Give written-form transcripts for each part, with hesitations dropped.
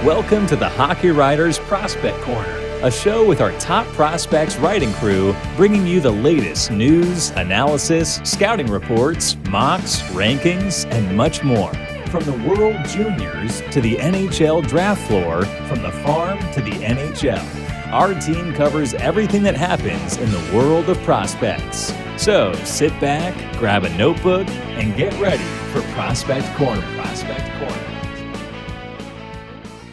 Welcome to the Hockey Writers Prospect Corner, a show with our top prospects writing crew, bringing you the latest news, analysis, scouting reports, mocks, rankings, and much more. From the World Juniors to the NHL Draft floor, from the farm to the NHL, our team covers everything that happens in the world of prospects. So sit back, grab a notebook, and get ready for Prospect Corner.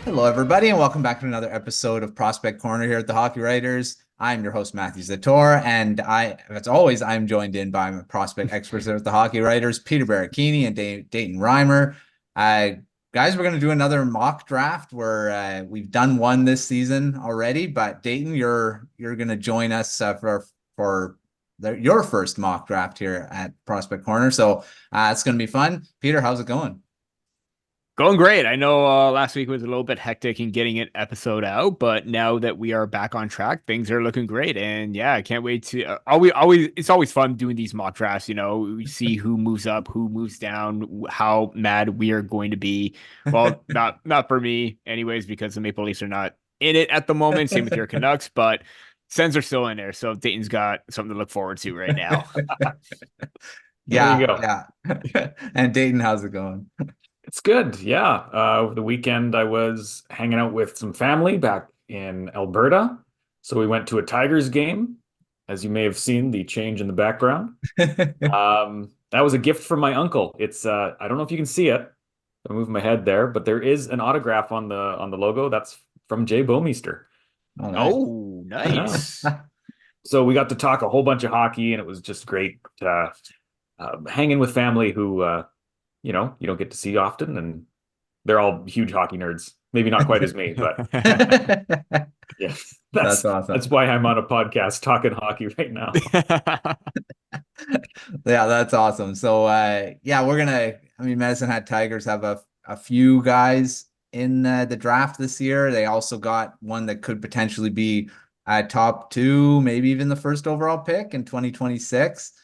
Hello, everybody, and welcome back to another episode of Prospect Corner here at the Hockey Writers. I'm your host, Matthew Zator, and as always, I'm joined in by my prospect experts here at the Hockey Writers, Peter Baracchini and Dayton Reimer. Guys, we're going to do another mock draft where we've done one this season already, but Dayton, you're going to join us for your first mock draft here at Prospect Corner. So it's going to be fun. Peter, how's it going? Going great. I know last week was a little bit hectic in getting an episode out, but now that we are back on track, things are looking great. And yeah, I can't wait to it's always fun doing these mock drafts. You know, we see who moves up, who moves down, how mad we are going to be. Well, not for me anyways, because the Maple Leafs are not in it at the moment. Same with your Canucks, but Sens are still in there. So Dayton's got something to look forward to right now. Yeah. And Dayton, how's it going? It's good. Yeah. Over the weekend, I was hanging out with some family back in Alberta. So we went to a Tigers game. As you may have seen, the change in the background. That was a gift from my uncle. It's I don't know if you can see it. I moved my head there, but there is an autograph on the logo. That's from Jay Bouwmeester. Oh, nice. So we got to talk a whole bunch of hockey, and it was just great hanging with family who you don't get to see often, and they're all huge hockey nerds. Maybe not quite as me, but yeah, that's awesome. That's why I'm on a podcast talking hockey right now. Yeah, that's awesome. So Medicine Hat Tigers have a few guys in the draft this year. They also got one that could potentially be top 2, maybe even the first overall pick in 2026.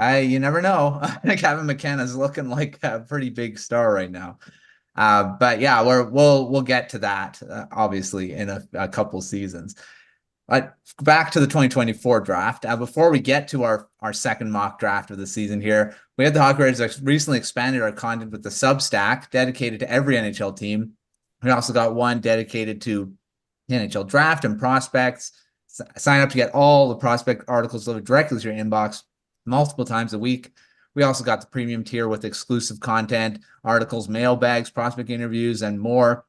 You never know. Kevin McKenna's looking like a pretty big star right now. But yeah, we'll get to that obviously in a couple seasons. But back to the 2024 draft. Before we get to our second mock draft of the season here, we had the Hockey Writers recently expanded our content with the Substack dedicated to every NHL team. We also got one dedicated to the NHL Draft and prospects. Sign up to get all the prospect articles delivered directly to your inbox multiple times a week. We also got the premium tier with exclusive content, articles, mailbags, prospect interviews, and more.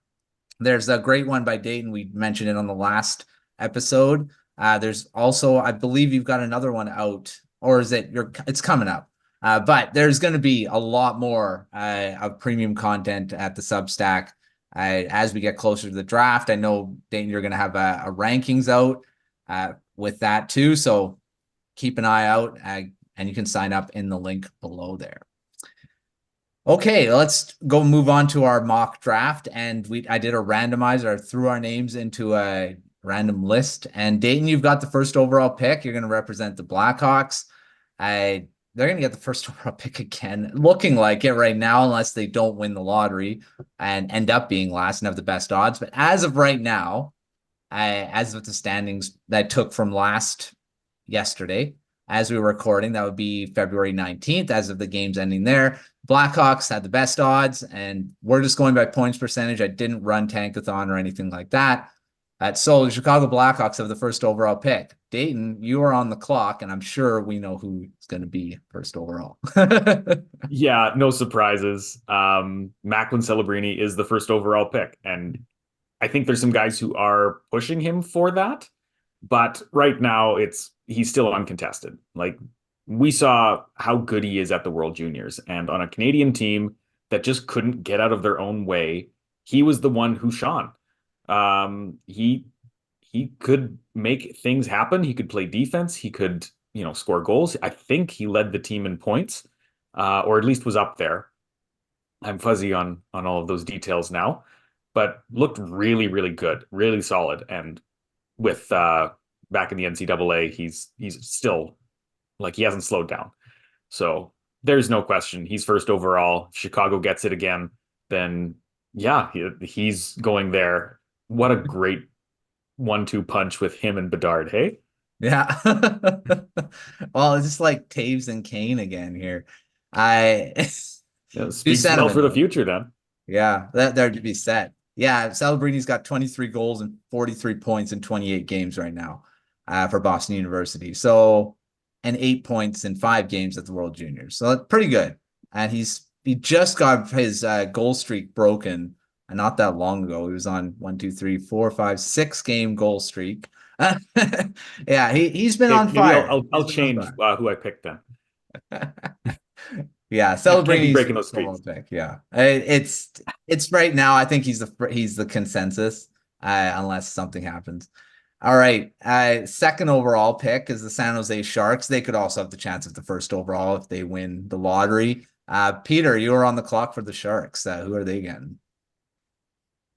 There's a great one by Dayton. We mentioned it on the last episode. There's also, I believe you've got another one out, or is it it's coming up. But there's going to be a lot more of premium content at the Substack as we get closer to the draft. I know, Dayton, you're going to have a rankings out with that too. So keep an eye out. And you can sign up in the link below there. Okay, let's go move on to our mock draft. And I did a randomizer, threw our names into a random list. And Dayton, you've got the first overall pick. You're going to represent the Blackhawks. They're going to get the first overall pick again, looking like it right now, unless they don't win the lottery and end up being last and have the best odds. But as of right now, as of the standings that I took from yesterday, as we were recording, that would be February 19th, as of the games ending there. Blackhawks had the best odds, and we're just going by points percentage. I didn't run Tankathon or anything like that. So the Chicago Blackhawks have the first overall pick. Dayton, you are on the clock, and I'm sure we know who's going to be first overall. Yeah, no surprises. Macklin Celebrini is the first overall pick, and I think there's some guys who are pushing him for that. But right now, he's still uncontested. Like, we saw how good he is at the World Juniors, and on a Canadian team that just couldn't get out of their own way, he was the one who shone. He could make things happen. He could play defense. He could, score goals. I think he led the team in points, or at least was up there. I'm fuzzy on all of those details now, but looked really, really good, really solid, and with back in the NCAA, he's still he hasn't slowed down. So there's no question he's first overall. If Chicago gets it again, then Yeah, he's going there. What a great 1-2 punch with him and Bedard, hey? Yeah. Well, it's just like Taves and Kane again here. I Yeah, Too speaks well sentiment for the though. future then. Yeah, that there to be set. Yeah, Celebrini's got 23 goals and 43 points in 28 games right now for Boston University. So, and 8 points in 5 games at the World Juniors. So that's pretty good. And he just got his goal streak broken not that long ago. He was on 1, 2, 3, 4, 5, 6 game goal streak. Yeah, he's been on Maybe fire. I'll He's been on change fire. who I picked then. Yeah, Can't be Celebrini's breaking those overall streaks. pick. Yeah, it's right now. I think he's the consensus, unless something happens. All right, second overall pick is the San Jose Sharks. They could also have the chance of the first overall if they win the lottery. Peter, you are on the clock for the Sharks. Who are they getting?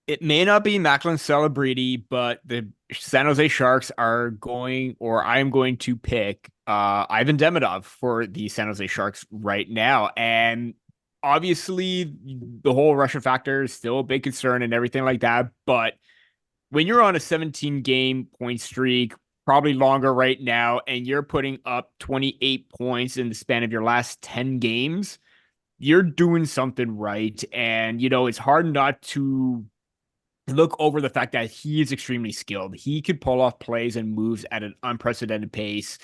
It may not be Macklin Celebrini, but the San Jose Sharks are going, or I am going to pick Ivan Demidov for the San Jose Sharks right now. And obviously, the whole Russia factor is still a big concern and everything like that. But when you're on a 17-game point streak, probably longer right now, and you're putting up 28 points in the span of your last 10 games, you're doing something right. And, it's hard not to look over the fact that he is extremely skilled. He could pull off plays and moves at an unprecedented pace,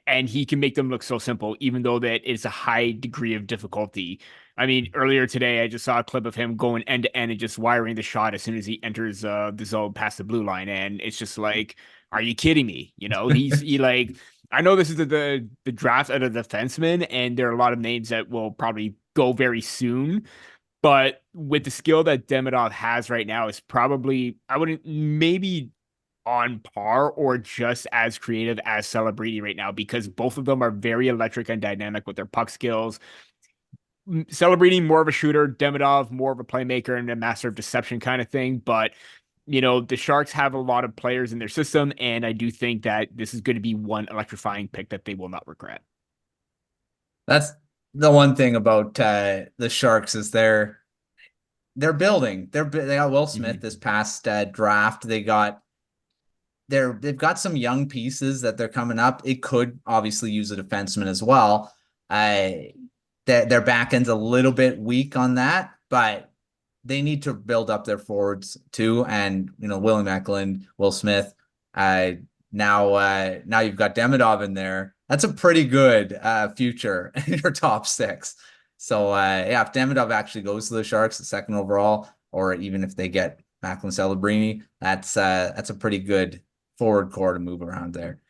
and he can make them look so simple, even though that it's a high degree of difficulty. I mean, earlier today, I just saw a clip of him going end to end and just wiring the shot as soon as he enters the zone past the blue line, and it's just like, are you kidding me? He like. I know this is the draft of the defenseman, and there are a lot of names that will probably go very soon. But with the skill that Demidov has right now, is probably, I wouldn't, maybe on par or just as creative as Celebrini right now, because both of them are very electric and dynamic with their puck skills. Celebrini more of a shooter, Demidov more of a playmaker and a master of deception kind of thing. But the Sharks have a lot of players in their system, and I do think that this is going to be one electrifying pick that they will not regret. That's the one thing about the Sharks is they're building. They got Will Smith this past draft. They've got some young pieces that they're coming up. It could obviously use a defenseman as well. Their back end's a little bit weak on that, but they need to build up their forwards too. And Willie McLean, Will Smith. Now you've got Demidov in there. That's a pretty good future in your top six. So yeah, if Demidov actually goes to the Sharks, the second overall, or even if they get Macklin Celebrini, that's a pretty good forward core to move around there.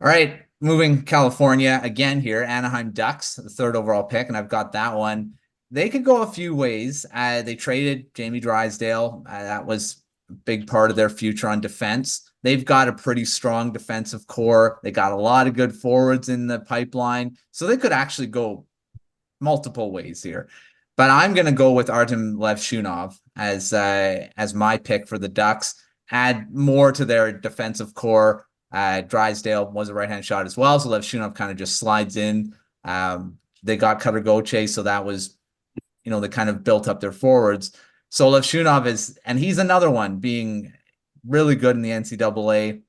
All right, moving California again here, Anaheim Ducks, the third overall pick, and I've got that one. They could go a few ways. They traded Jamie Drysdale. That was a big part of their future on defense. They've got a pretty strong defensive core. They got a lot of good forwards in the pipeline. So they could actually go multiple ways here. But I'm going to go with Artem Levshunov as my pick for the Ducks. Add more to their defensive core. Drysdale was a right-hand shot as well, so Levshunov kind of just slides in. They got Cutter Gauthier, so that was, they kind of built up their forwards. So Levshunov and he's another one being really good in the NCAA.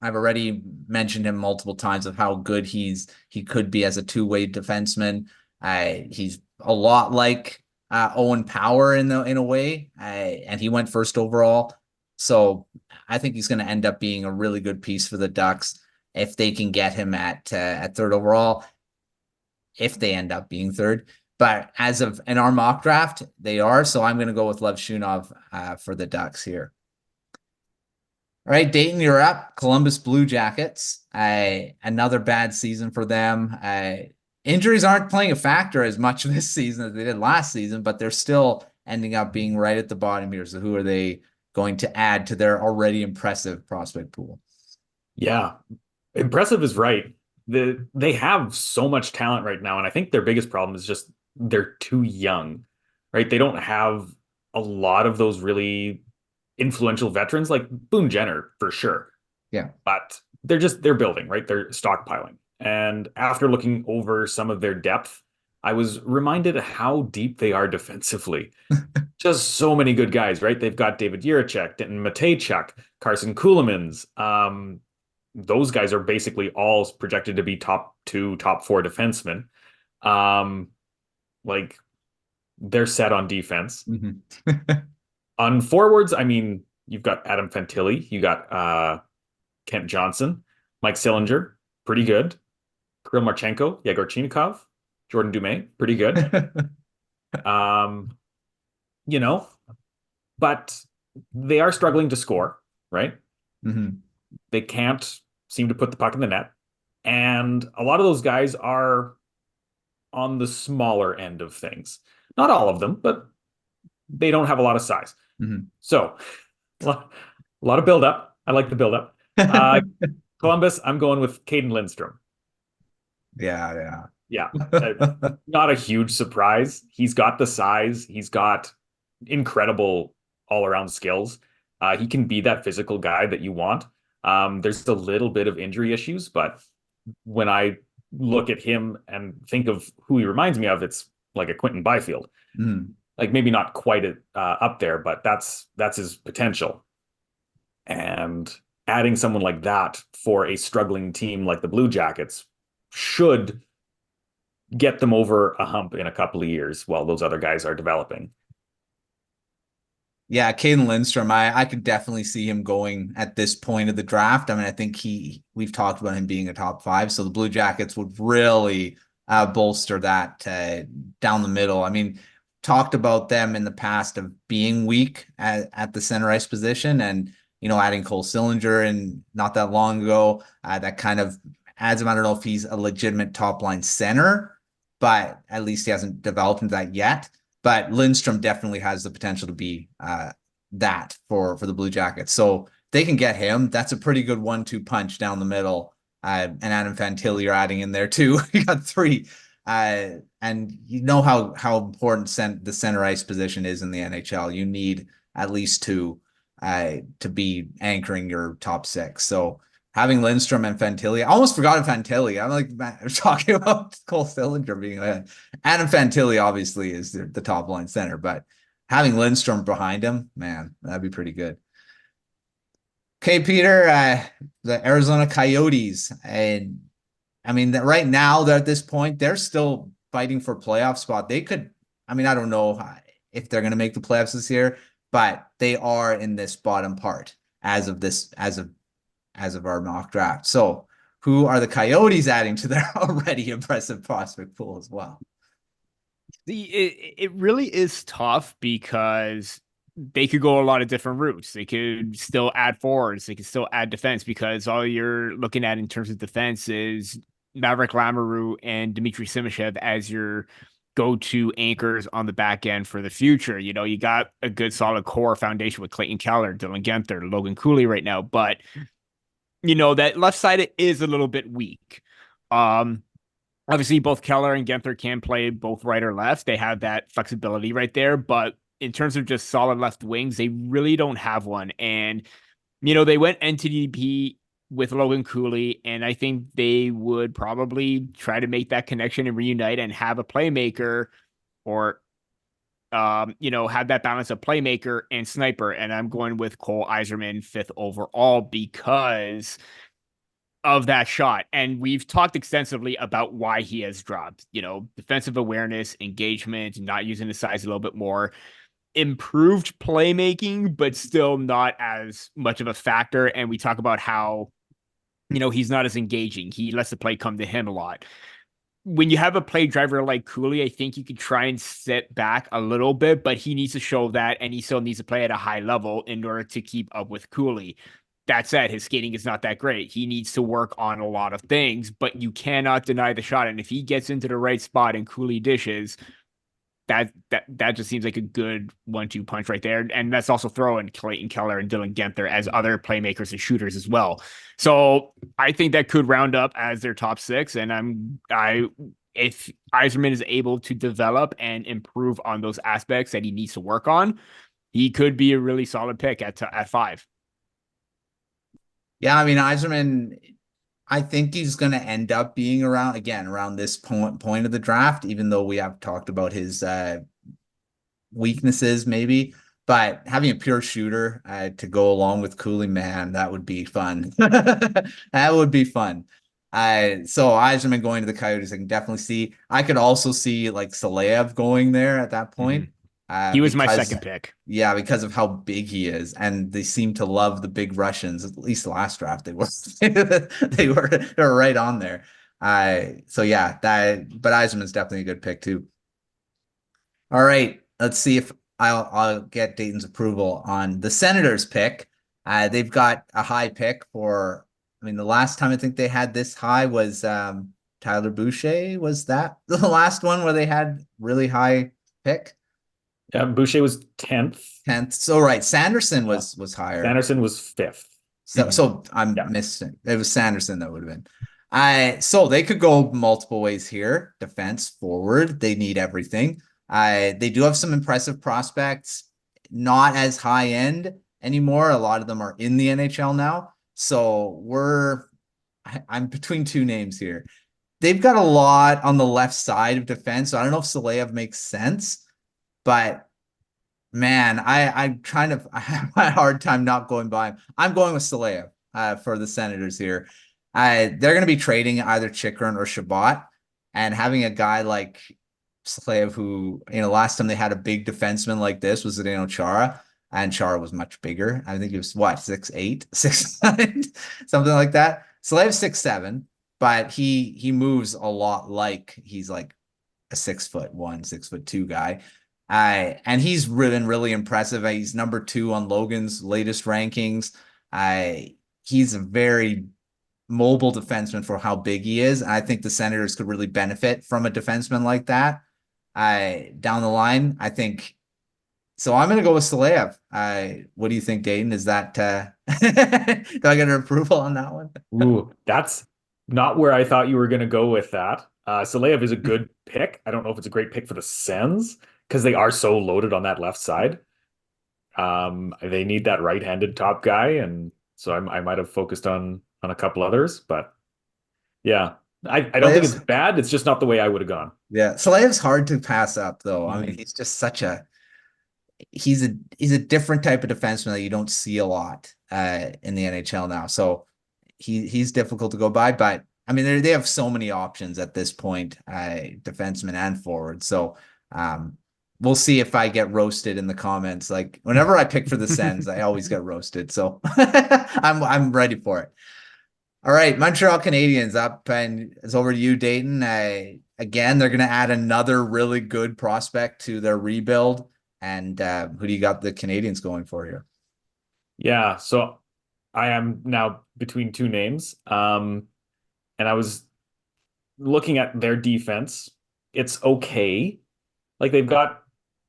I've already mentioned him multiple times of how good he could be as a two-way defenseman. He's a lot like Owen Power in a way, and he went first overall. So I think he's going to end up being a really good piece for the Ducks if they can get him at third overall, if they end up being third. But as of in our mock draft, they are. So I'm going to go with Levshunov for the Ducks here. All right, Dayton, you're up. Columbus Blue Jackets. Another bad season for them. Injuries aren't playing a factor as much this season as they did last season, but they're still ending up being right at the bottom here. So who are they going to add to their already impressive prospect pool? Yeah, impressive is right. They have so much talent right now, and I think their biggest problem is just they're too young, right? They don't have a lot of those really influential veterans like Boone Jenner for sure. Yeah, but they're building, right? They're stockpiling. And after looking over some of their depth, I was reminded how deep they are defensively. Just so many good guys, right? They've got David Jiricek, Denton Matejchuk, Carson Ceulemans. Those guys are basically all projected to be top 2, top 4 defensemen. Like they're set on defense. On forwards, I mean, you've got Adam Fantilli, you got Kent Johnson, Mike Sillinger, pretty good. Kirill Marchenko, Yegor Chinikov, Jordan Dumais, pretty good. You know, but they are struggling to score, right? They can't seem to put the puck in the net. And a lot of those guys are on the smaller end of things. Not all of them, but they don't have a lot of size. So a lot of buildup. I like the buildup. Columbus, I'm going with Caden Lindstrom. Yeah. Not a huge surprise. He's got the size. He's got incredible all-around skills. He can be that physical guy that you want. There's a little bit of injury issues, but when I look at him and think of who he reminds me of, it's like a Quentin Byfield. Like maybe not quite up there, but that's his potential. And adding someone like that for a struggling team like the Blue Jackets should get them over a hump in a couple of years while those other guys are developing. Yeah, Caden Lindstrom, I could definitely see him going at this point of the draft. I mean, I think we've talked about him being a top 5, so the Blue Jackets would really bolster that down the middle. I mean, talked about them in the past of being weak at the center ice position, and adding Cole Sillinger and not that long ago, that kind of adds him. I don't know if he's a legitimate top line center, but at least he hasn't developed into that yet. But Lindstrom definitely has the potential to be that for the Blue Jackets. So they can get him. That's a pretty good 1-2 punch down the middle. And Adam Fantilli you're adding in there too. You got 3. And you know how important the center ice position is in the NHL. You need at least 2 to be anchoring your top 6. So having Lindstrom and Fantilli, I almost forgot Fantilli. I'm like talking about Cole Sillinger being Adam Fantilli obviously is the top line center, but having Lindstrom behind him, man, that'd be pretty good. Okay, Peter, the Arizona Coyotes, and I mean that right now they're at this point, they're still fighting for playoff spot. They could, I mean, I don't know if they're going to make the playoffs this year, but they are in this bottom part as of our mock draft. So who are the Coyotes adding to their already impressive prospect pool as well? It really is tough because they could go a lot of different routes. They could still add forwards. They could still add defense, because all you're looking at in terms of defense is Maverick Lamoureux and Dmitry Simashev as your go-to anchors on the back end for the future. You got a good solid core foundation with Clayton Keller, Dylan Guenther, Logan Cooley right now, but that left side is a little bit weak. Obviously both Keller and Guenther can play both right or left. They have that flexibility right there, but in terms of just solid left wings, they really don't have one. And, they went NTDP with Logan Cooley, and I think they would probably try to make that connection and reunite and have a playmaker or, have that balance of playmaker and sniper. And I'm going with Cole Yzerman 5th overall because of that shot. And we've talked extensively about why he has dropped, defensive awareness, engagement, not using the size a little bit more, improved playmaking, but still not as much of a factor. And we talk about how, he's not as engaging. He lets the play come to him a lot. When you have a play driver like Cooley, I think you could try and sit back a little bit, but he needs to show that, and he still needs to play at a high level in order to keep up with Cooley. That said, his skating is not that great. He needs to work on a lot of things, but you cannot deny the shot. And if he gets into the right spot and Cooley dishes, that just seems like a good 1-2 punch right there. And that's also throwing Clayton Keller and Dylan Guenther as other playmakers and shooters as well. So I think that could round up as their top 6. And if Yzerman is able to develop and improve on those aspects that he needs to work on, he could be a really solid pick at 5. Yeah, I mean, Yzerman, I think he's going to end up being around this point of the draft, even though we have talked about his weaknesses maybe. But having a pure shooter to go along with Cooley, man, that would be fun. That would be fun. So Yzerman going to the Coyotes, I can definitely see. I could also see like Saleyev going there at that point. He was my second pick. Yeah, because of how big he is, and they seem to love the big Russians. At least the last draft, they were they were right on there. So yeah, but Yzerman's definitely a good pick too. All right, let's see if I'll get Dayton's approval on the Senators pick. They've got a high pick for. I mean, the last time I think they had this high was Tyler Boucher. Was that the last one where they had really high pick? Yeah, Boucher was 10th. 10th. So right, Sanderson was higher. Sanderson was 5th. So I'm missing. It was Sanderson that would have been. So they could go multiple ways here. Defense, forward, they need everything. They do have some impressive prospects, not as high end anymore. A lot of them are in the NHL now. So I'm between two names here. They've got a lot on the left side of defense. So I don't know if Saleyev makes sense, but man, I'm trying to, I have a hard time not going by him. I'm going with Saleyev for the Senators here. They're going to be trading either Chychrun or Shabbat, and having a guy like Saleyev who, last time they had a big defenseman like this was Chara, and Chara was much bigger. I think he was 6'8", 6'9", something like that. Saleyev's 6'7", but he moves a lot like he's like a 6'1", 6'2" guy. And he's been really impressive. He's number 2 on Logan's latest rankings. He's a very mobile defenseman for how big he is. And I think the Senators could really benefit from a defenseman like that down the line. I think so. I'm going to go with Saleyev. What do you think, Dayton? Is that do I get an approval on that one? Ooh, that's not where I thought you were going to go with that. Saleyev is a good pick. I don't know if it's a great pick for the Sens because they are so loaded on that left side. They need that right-handed top guy, and so I might have focused on a couple others, but yeah, I don't think it's bad. It's just not the way I would have gone. Yeah, Saleyev's hard to pass up, though. I mean, he's just he's a different type of defenseman that you don't see a lot in the NHL now. So he's difficult to go by, but I mean, they have so many options at this point, defenseman and forward. So we'll see if I get roasted in the comments. Like whenever I pick for the Sens, I always get roasted. So I'm ready for it. All right, Montreal Canadiens up, and it's over to you, Dayton. Again, they're going to add another really good prospect to their rebuild. And who do you got the Canadiens going for here? Yeah, so I am now between two names. And I was looking at their defense. It's okay. Like they've got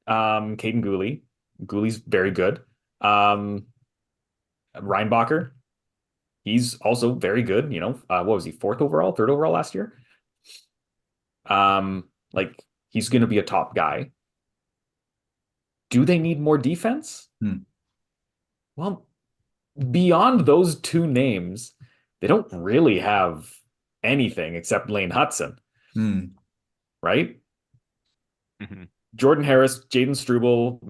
Caden Gooley. Gooley's very good. Reinbacher. He's also very good. What was he, 4th overall, 3rd overall last year? Like he's going to be a top guy. Do they need more defense? Well, beyond those two names, they don't really have anything except Lane Hudson. Right? Mm-hmm. Jordan Harris, Jaden Struble,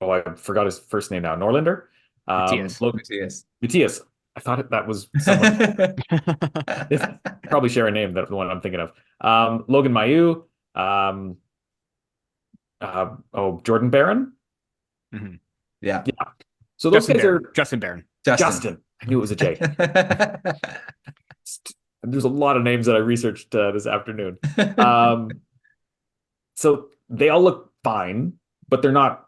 I forgot his first name now. Norlinder? Matthias. I thought that was someone. Probably share a name, that's the one I'm thinking of. Logan Mailloux. Jordan Barron. Mm-hmm. Yeah. So those guys are Justin Barron. Justin. I knew it was a J. There's a lot of names that I researched this afternoon. So they all look fine, but they're not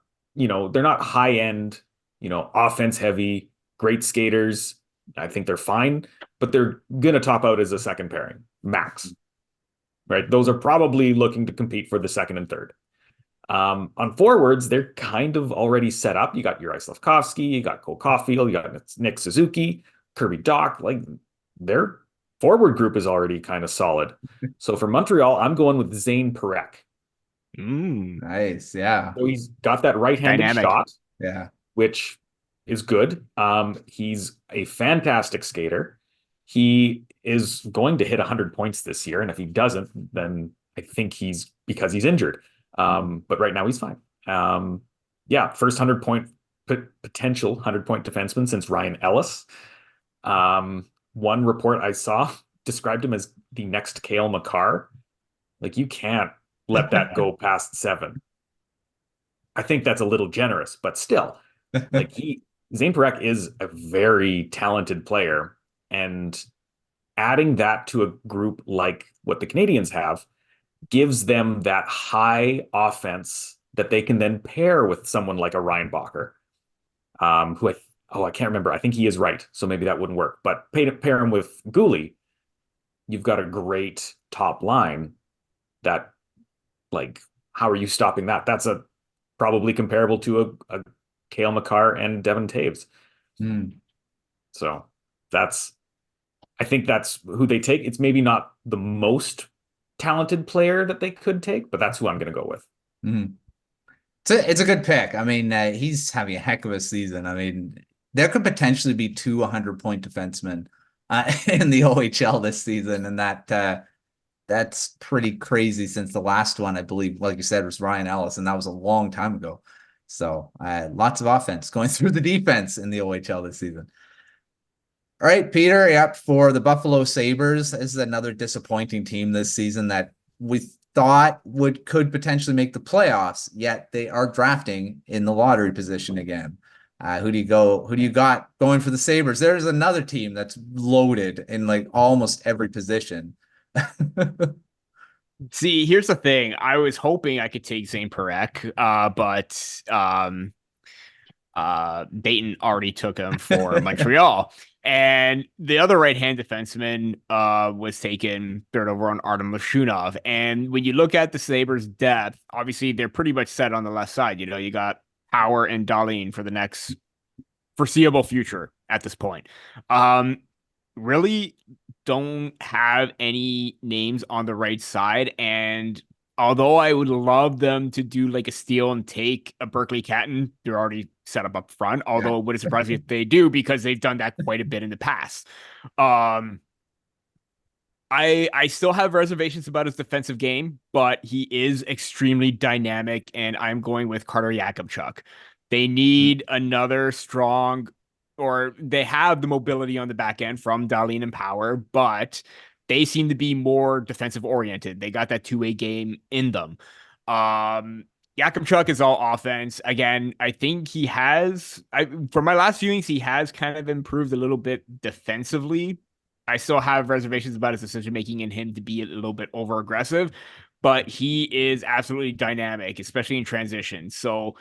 high end, offense heavy, great skaters. I think they're fine, but they're going to top out as a second pairing max, right? Those are probably looking to compete for the second and third. On forwards, they're kind of already set up. You got Juraj Slafkovsky, you got Cole Caulfield, you got Nick Suzuki, Kirby Dach. Like their forward group is already kind of solid. So for Montreal, I'm going with Zane Parekh. Nice, yeah. So he's got that right-handed shot, yeah, which is good. He's a fantastic skater. he is going to hit 100 points this year. And if he doesn't, then I think he's because he's injured. But right now he's fine. First 100-point potential 100-point defenseman since Ryan Ellis. One report I saw described him as the next Cale Makar. Like, you can't let that go past 7. I think that's a little generous, but still, like, Zane Parekh is a very talented player, and adding that to a group like what the Canadiens have gives them that high offense that they can then pair with someone like a Ryan Bacher, who I can't remember. I think he is right, so maybe that wouldn't work. But pair him with Guhle, you've got a great top line that, like, how are you stopping that? That's probably comparable to a Cale Makar and Devon Taves. So I think that's who they take. It's maybe not the most talented player that they could take, but that's who I'm going to go with. It's a good pick. I mean, he's having a heck of a season. I mean, there could potentially be 2 100-point defensemen in the OHL this season, and that's pretty crazy since the last one, I believe, like you said, was Ryan Ellis, and that was a long time ago. So lots of offense going through the defense in the OHL this season. All right, Peter, yep, for the Buffalo Sabres, this is another disappointing team this season that we thought could potentially make the playoffs, yet they are drafting in the lottery position again. Who do you got going for the Sabres? There's another team that's loaded in like almost every position. See, here's the thing. I was hoping I could take Zane Parekh, but Dayton already took him for Montreal. And the other right-hand defenseman was taken third over on Artem Lashunov. And when you look at the Sabres' depth, obviously they're pretty much set on the left side. You know, you got Power and Dahlin for the next foreseeable future at this point. Really don't have any names on the right side. And although I would love them to do like a steal and take a Berkeley Catton, they're already set up front. Although it wouldn't surprise me if they do, because they've done that quite a bit in the past. I still have reservations about his defensive game, but he is extremely dynamic, and I'm going with Carter Yakubchuk. They need another strong, or they have the mobility on the back end from Dahlin and Power, but they seem to be more defensive oriented. They got that two-way game in them. Yakubchuk is all offense. Again, I think he has, from my last viewings, he has kind of improved a little bit defensively. I still have reservations about his decision-making and him to be a little bit over-aggressive, but he is absolutely dynamic, especially in transition. So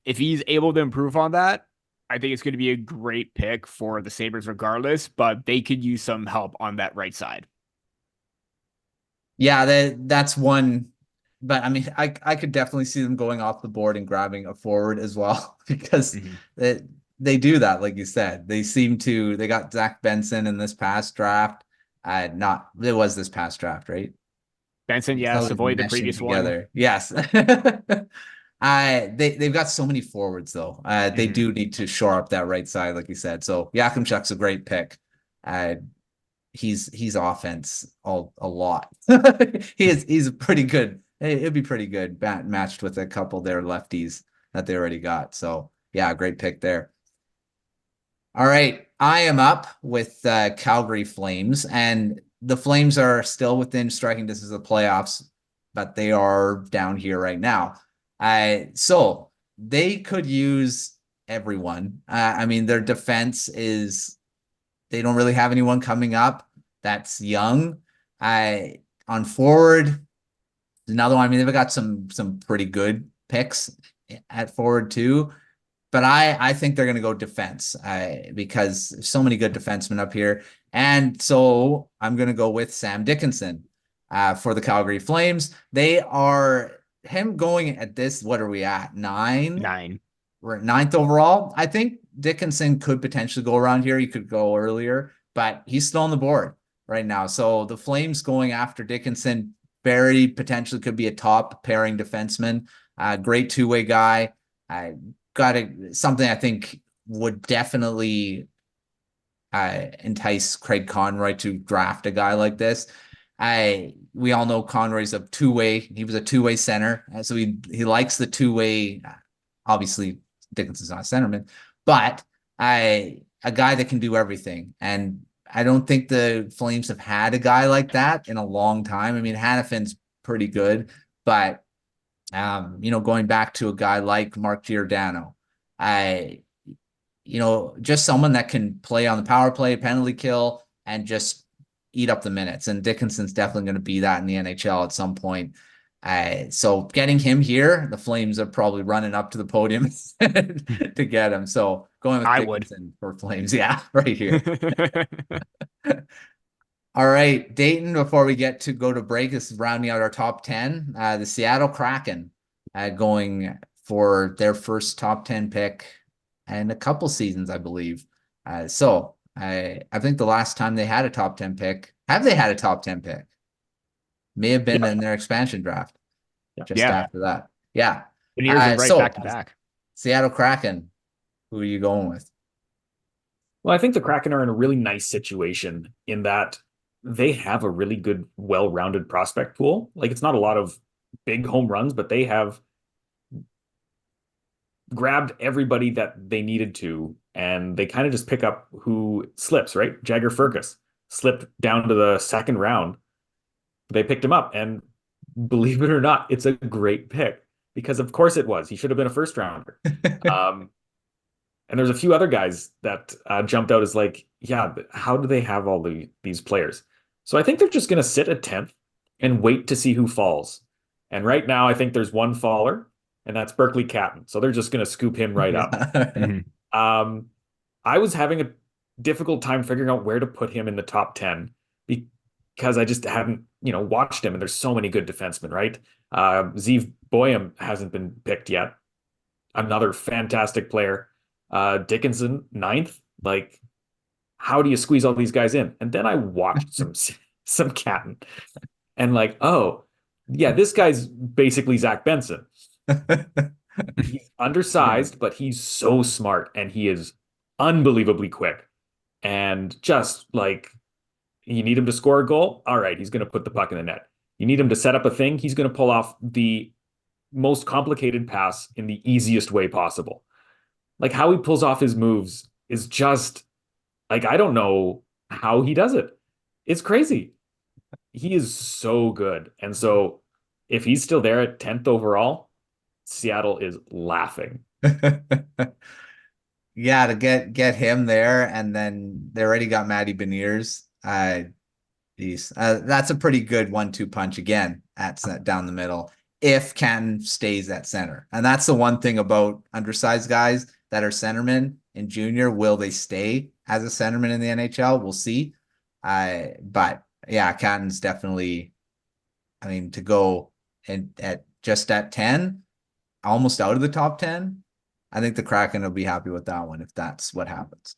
if he's able to improve on that, I think it's going to be a great pick for the Sabres regardless, but they could use some help on that right side. Yeah, that's one. But I mean, I could definitely see them going off the board and grabbing a forward as well, because they do that, like you said. They got Zach Benson in this past draft. It was this past draft, right? Benson, yes. Avoid the previous together. One. Yes. They've got so many forwards though. They do need to shore up that right side, like you said. So Yakubchuk's a great pick. He's offense a lot. He's pretty good. It'd be pretty good matched with a couple of their lefties that they already got. So yeah, great pick there. All right, I am up with Calgary Flames, and the Flames are still within striking distance of the playoffs, but they are down here right now. So they could use everyone. I mean, their defense they don't really have anyone coming up that's young. On forward, another one. I mean, they've got some pretty good picks at forward too, but I think they're going to go defense because there's so many good defensemen up here. And so I'm going to go with Sam Dickinson for the Calgary Flames. They are him going at this. What are we at? 9? We're at 9th overall. I think Dickinson could potentially go around here. He could go earlier, but he's still on the board right now. So the Flames going after Dickinson very potentially could be a top pairing defenseman. Great two-way guy. Something I think would definitely entice Craig Conroy to draft a guy like this. We all know Conroy's a two-way. He was a two-way center, so he likes the two-way. Obviously, Dickinson's not a centerman, but a guy that can do everything. And I don't think the Flames have had a guy like that in a long time. I mean, Hannafin's pretty good, but going back to a guy like Mark Giordano, just someone that can play on the power play, penalty kill, and just eat up the minutes. And Dickinson's definitely going to be that in the NHL at some point. So getting him here, the Flames are probably running up to the podium to get him. So going with Dickinson for Flames. Yeah, right here. All right, Dayton, before we get to go to break, this is rounding out our top 10. The Seattle Kraken going for their first top 10 pick in a couple seasons, I believe. So I think the last time they had a top 10 pick, have they had a top 10 pick? May have been in their expansion draft after that. Yeah. And here's back to back. Seattle Kraken, who are you going with? Well, I think the Kraken are in a really nice situation in that they have a really good, well-rounded prospect pool. Like, it's not a lot of big home runs, but they have grabbed everybody that they needed to, and they kind of just pick up who slips, right? Jagger Firkus slipped down to the second round. They picked him up, and believe it or not, it's a great pick, because of course it was. He should have been a first rounder. And there's a few other guys that jumped out as like, yeah, how do they have all these players? So I think they're just going to sit at 10th and wait to see who falls. And right now, I think there's one faller, and that's Berkeley Catton. So they're just going to scoop him right up. I was having a difficult time figuring out where to put him in the top 10 because I just hadn't, watched him. And there's so many good defensemen, right? Zeev Boyum hasn't been picked yet. Another fantastic player. Dickinson, 9th. Like, how do you squeeze all these guys in? And then I watched some Catton, and like, oh yeah, this guy's basically Zach Benson. He's undersized, but he's so smart, and he is unbelievably quick. And just like, you need him to score a goal, all right, he's going to put the puck in the net. You need him to set up a thing, he's going to pull off the most complicated pass in the easiest way possible. Like, how he pulls off his moves is just like, I don't know how he does it. It's crazy. He is so good. And so if he's still there at 10th overall, Seattle is laughing. Yeah, to get him there, and then they already got Matty Beniers. That's a pretty good 1-2 punch again down the middle if Canton stays at center. And that's the one thing about undersized guys that are centermen in junior. Will they stay as a centerman in the NHL? We'll see. But yeah, Canton's definitely, to go at 10, almost out of the top 10. I think the Kraken will be happy with that one if that's what happens.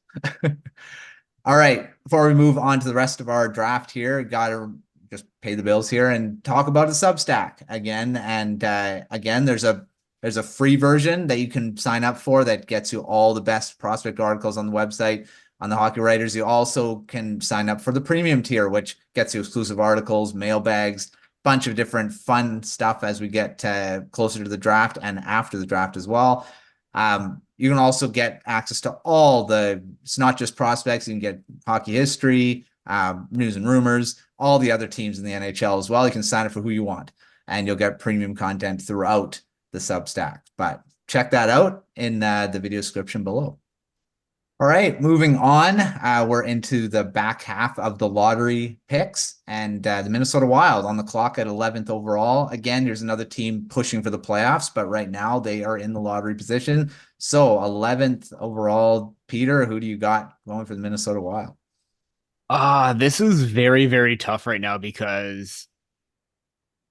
All right, before we move on to the rest of our draft here, got to just pay the bills here and talk about the Substack again. And again, there's a free version that you can sign up for that gets you all the best prospect articles on the website, on the Hockey Writers. You also can sign up for the premium tier, which gets you exclusive articles, mailbags, bunch of different fun stuff as we get closer to the draft and after the draft as well. You can also get access to it's not just prospects. You can get hockey history, news and rumors, all the other teams in the NHL as well. You can sign up for who you want, and you'll get premium content throughout the Substack. But check that out in the video description below. All right, moving on. We're into the back half of the lottery picks, and the Minnesota Wild on the clock at 11th overall. Again, there's another team pushing for the playoffs, but right now they are in the lottery position. So 11th overall, Peter, who do you got going for the Minnesota Wild? This is very, very tough right now because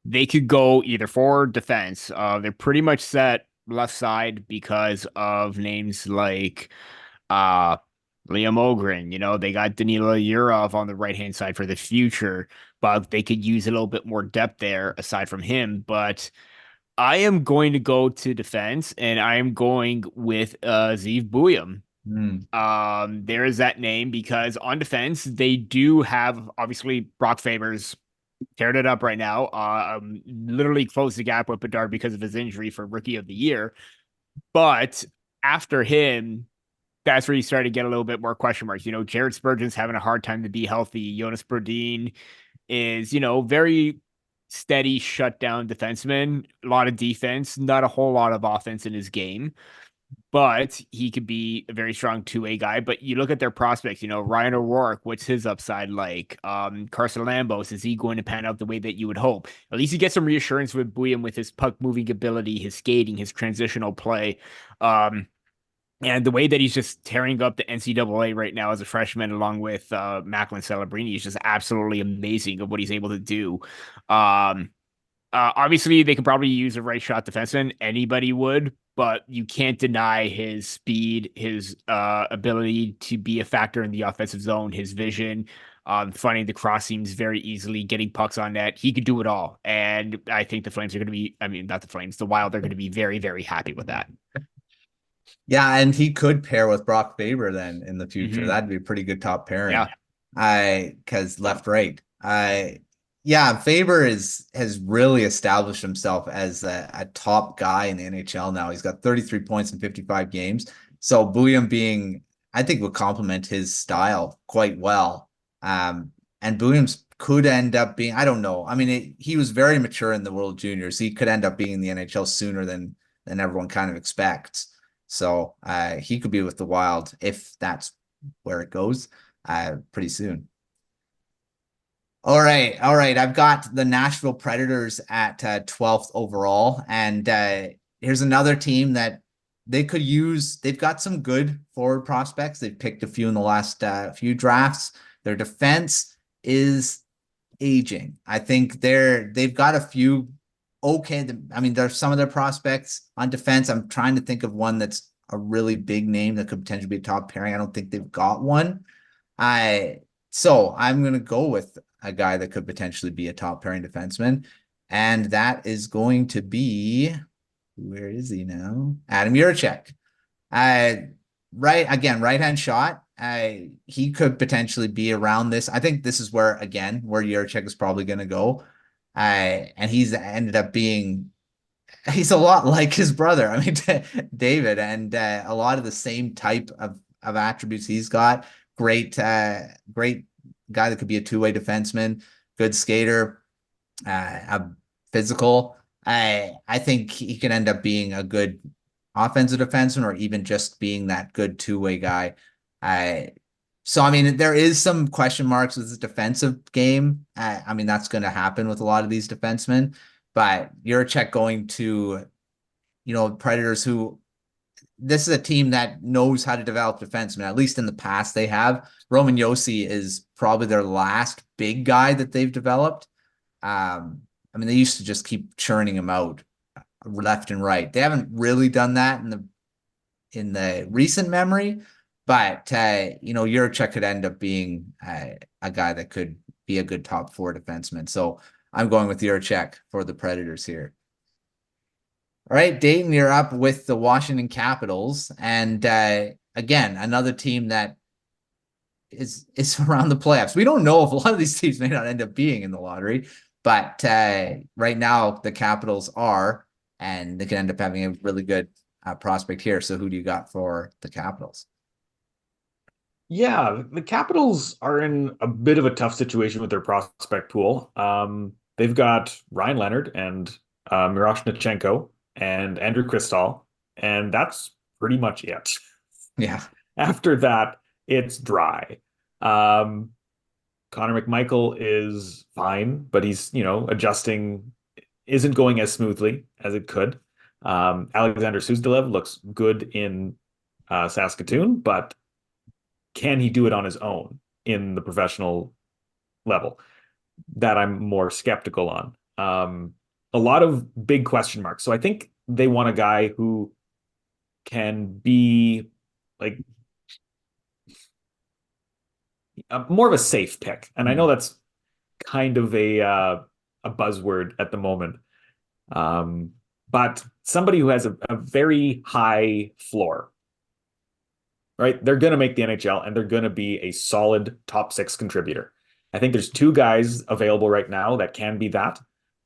they could go either forward, defense. They're pretty much set left side because of names like Liam Ogren. They got Danila Yurov on the right hand side for the future, but they could use a little bit more depth there aside from him. But I am going to go to defense, and I am going with Zeev Boyum. There is that name because on defense, they do have obviously Brock Faber's teared it up right now. Literally closed the gap with Bedard because of his injury for Rookie of the Year. But after him, that's where you start to get a little bit more question marks. Jared Spurgeon's having a hard time to be healthy. Jonas Brodin is, very steady shutdown defenseman, a lot of defense, not a whole lot of offense in his game, but he could be a very strong two-way guy. But you look at their prospects, Ryan O'Rourke, what's his upside like? Carson Lambos, is he going to pan out the way that you would hope? At least you get some reassurance with Bouillon with his puck moving ability, his skating, his transitional play. And the way that he's just tearing up the NCAA right now as a freshman, along with Macklin Celebrini, is just absolutely amazing of what he's able to do. Obviously, they could probably use a right shot defenseman. Anybody would, but you can't deny his speed, his ability to be a factor in the offensive zone, his vision, finding the cross seams very easily, getting pucks on net. He could do it all. And I think the Flames are going to be, not the Flames, the Wild are going to be very, very happy with that. Yeah, and he could pair with Brock Faber then in the future. Mhm. That'd be a pretty good top pairing. Yeah. Because left, right. Yeah, Faber has really established himself as a top guy in the NHL now. He's got 33 points in 55 games. So Bouillon I think would complement his style quite well. And Bouillon could end up being, I don't know. I mean, he was very mature in the World Juniors. He could end up being in the NHL sooner than everyone kind of expects. So he could be with the Wild if that's where it goes pretty soon. All right. I've got the Nashville Predators at 12th overall. And here's another team that they could use. They've got some good forward prospects. They've picked a few in the last few drafts. Their defense is aging. I think they've got a few okay. I mean, there's some of their prospects on defense. I'm trying to think of one that's a really big name that could potentially be a top pairing. I don't think they've got one. So I'm going to go with a guy that could potentially be a top pairing defenseman. And that is going to be, where is he now? Adam Jiricek. Right-hand shot. He could potentially be around this. I think this is where Jiricek is probably going to go. And he's ended up being, he's a lot like his brother. I mean, David, and a lot of the same type of attributes he's got. Great guy that could be a two-way defenseman, good skater, physical. I think he can end up being a good offensive defenseman, or even just being that good two-way guy. So, I mean, there is some question marks with his defensive game. I mean, that's going to happen with a lot of these defensemen, but Jiricek going to, Predators, who this is a team that knows how to develop defensemen. At least in the past they have. Roman Josi is probably their last big guy that they've developed. I mean, they used to just keep churning him out left and right. They haven't really done that in the recent memory, but Jiricek could end up being a guy that could be a good top four defenseman. So I'm going with Jiricek for the Predators here. All right, Dayton, you're up with the Washington Capitals. And again, another team that is around the playoffs. We don't know if a lot of these teams may not end up being in the lottery, but right now the Capitals are, and they can end up having a really good prospect here. So who do you got for the Capitals? Yeah, the Capitals are in a bit of a tough situation with their prospect pool. They've got Ryan Leonard and Miroshnichenko and Andrew Cristall, and that's pretty much it. Yeah. After that, it's dry. Connor McMichael is fine, but he's, adjusting, isn't going as smoothly as it could. Alexander Suzdalev looks good in Saskatoon, but can he do it on his own in the professional level? That I'm more skeptical on. A lot of big question marks. So I think they want a guy who can be like more of a safe pick. And I know that's kind of a buzzword at the moment. But somebody who has a very high floor. right? They're going to make the NHL and they're going to be a solid top 6 contributor. I think there's 2 guys available right now that can be that.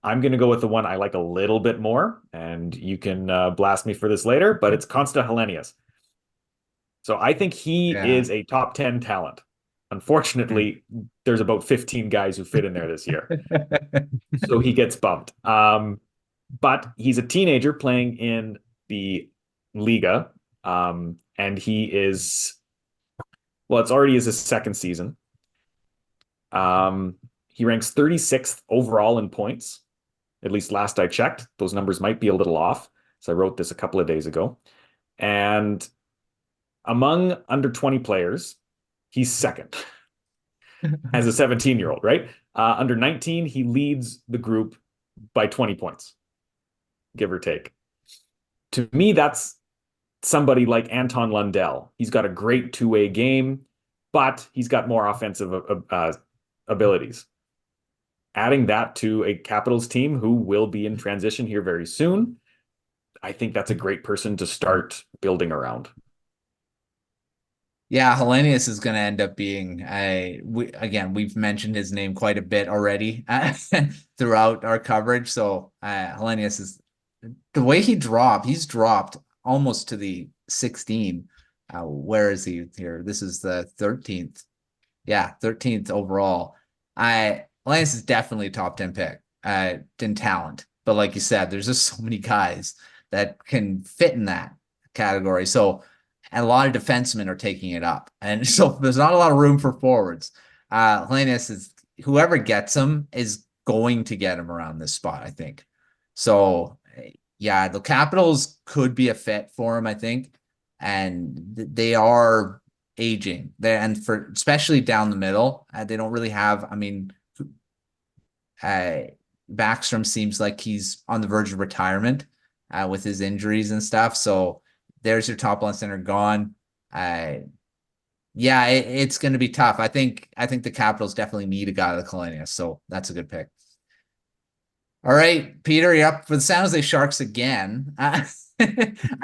I'm going to go with the one I like a little bit more, and you can blast me for this later, but it's Konsta Helenius. So I think he is a top 10 talent. Unfortunately, there's about 15 guys who fit in there this year. So he gets bumped. But he's a teenager playing in the Liga. And he is, well, it's already his 2nd season. He ranks 36th overall in points. At least last I checked. Those numbers might be a little off. So I wrote this a couple of days ago. And among under 20 players, he's 2nd as a 17-year-old, right? Under 19, he leads the group by 20 points, give or take. To me, that's somebody like Anton Lundell. He's got a great 2-way game, but he's got more offensive abilities. Adding that to a Capitals team who will be in transition here very soon, I think that's a great person to start building around. Yeah, Helenius is going to end up being we've mentioned his name quite a bit already throughout our coverage. So Helenius is the way he's dropped almost to the 16. Where is he here? This is the 13th. Yeah, 13th overall. Helenius is definitely a top 10 pick in talent. But like you said, there's just so many guys that can fit in that category. So and a lot of defensemen are taking it up. And so there's not a lot of room for forwards. Helenius is, whoever gets him is going to get him around this spot, I think. So, yeah, the Capitals could be a fit for him, I think. And they are aging. And for especially down the middle, they don't really have, I mean, Backstrom seems like he's on the verge of retirement with his injuries and stuff. So, there's your top line center gone. It's going to be tough. I think the Capitals definitely need a guy like Helenius, so that's a good pick. All right, Peter, you're up for the San Jose Sharks again. I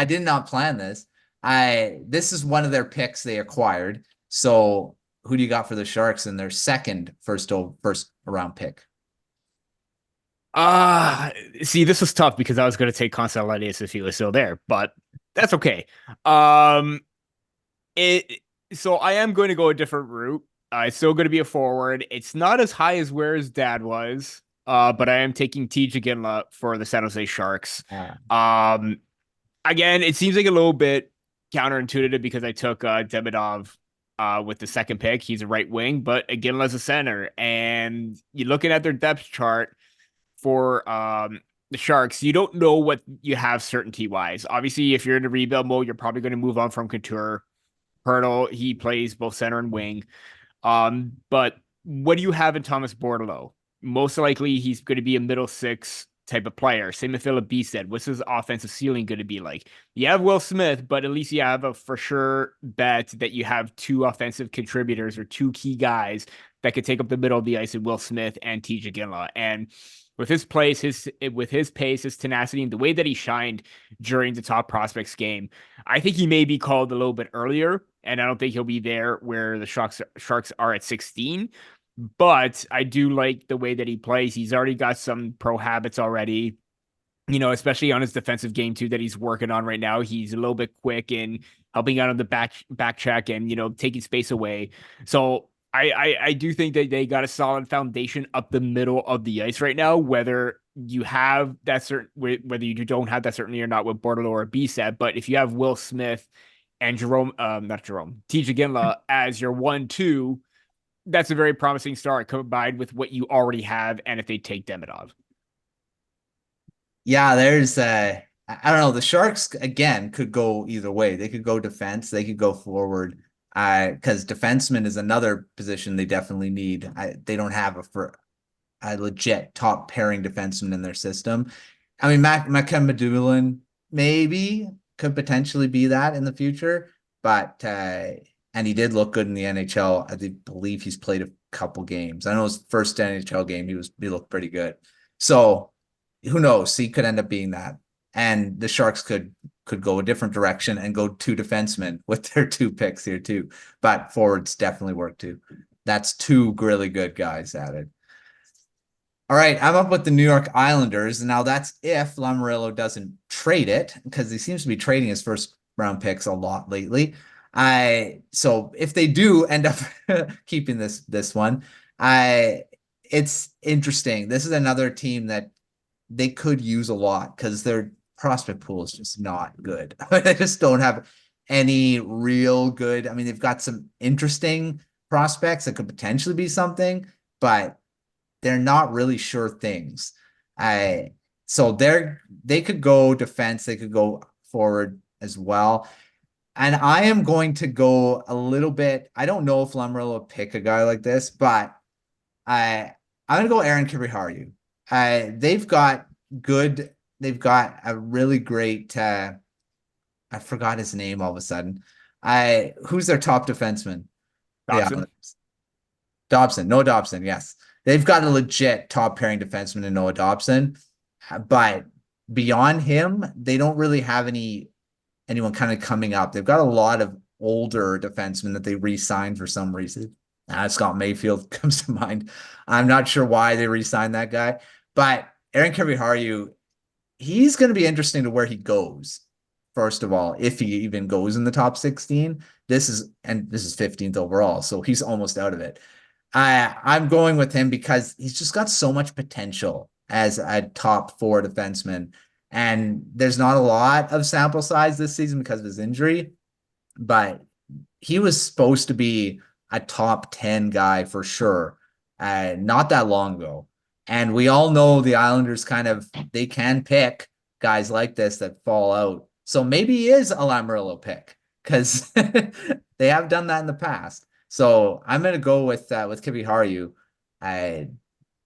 did not plan this. This is one of their picks they acquired. So who do you got for the Sharks in their second first round pick? See, this was tough because I was going to take Constellanius if he was still there, but that's okay. So I am going to go a different route. It's still going to be a forward. It's not as high as where his dad was. But I am taking TJ Ginla for the San Jose Sharks. Again, it seems like a little bit counterintuitive because I took Demidov with the 2nd pick. He's a right wing, but Ginla's a center. And you're looking at their depth chart for the Sharks, you don't know what you have certainty-wise. Obviously, if you're in a rebuild mode, you're probably going to move on from Couture. Hurdle, he plays both center and wing. But what do you have in Thomas Bordeleau? Most likely, he's going to be a middle 6 type of player. Same with Philip B said. What's his offensive ceiling going to be like? You have Will Smith, but at least you have a for sure bet that you have 2 offensive contributors or 2 key guys that could take up the middle of the ice in Will Smith and TJ Ginla. And with his pace, his tenacity, and the way that he shined during the top prospects game, I think he may be called a little bit earlier, and I don't think he'll be there where the Sharks are at 16. But I do like the way that he plays. He's already got some pro habits already, especially on his defensive game too that he's working on right now. He's a little bit quick in helping out on the back check and taking space away. So I do think that they got a solid foundation up the middle of the ice right now, whether you have that whether you don't have that certainty or not with Bordelot or B-Set. But if you have Will Smith and TJ Ginla as your 1-2, that's a very promising start combined with what you already have. And if they take Demidov. Yeah, there's I don't know. The Sharks again could go either way. They could go defense. They could go forward. Because defenseman is another position they definitely need. They don't have a legit top pairing defenseman in their system. I mean, Madulin maybe could potentially be that in the future, but and he did look good in the NHL. I believe he's played a couple games. I know his first NHL game he looked pretty good. So who knows? He could end up being that. And the Sharks could go a different direction and go 2 defensemen with their 2 picks here too. But forwards definitely work too. That's 2 really good guys added. All right, I'm up with the New York Islanders. Now that's if Lamoriello doesn't trade it, because he seems to be trading his first round picks a lot lately. So if they do end up keeping this one, it's interesting. This is another team that they could use a lot because their prospect pool is just not good. They just don't have any real good. I mean, they've got some interesting prospects that could potentially be something, but they're not really sure things. So they could go defense, they could go forward as well. And I am going to go a little bit. I don't know if Lamoriello will pick a guy like this, but I'm going to go Aaron Kiriharju. They've got a really great, I forgot his name all of a sudden. Who's their top defenseman? Dobson? Yeah. Dobson, Noah Dobson, yes. They've got a legit top pairing defenseman in Noah Dobson, but beyond him, they don't really have anyone kind of coming up. They've got a lot of older defensemen that they re-signed for some reason. Scott Mayfield comes to mind. I'm not sure why they re-signed that guy, but Aaron Kiriharju, he's going to be interesting to where he goes. First of all, if he even goes in the top 16, this is 15th overall, so he's almost out of it. I'm going with him because he's just got so much potential as a top 4 defenseman. And there's not a lot of sample size this season because of his injury, but he was supposed to be a top 10 guy for sure, not that long ago. And we all know the Islanders they can pick guys like this that fall out. So maybe he is a Lamoriello pick because they have done that in the past. So I'm going to go with Kiriharju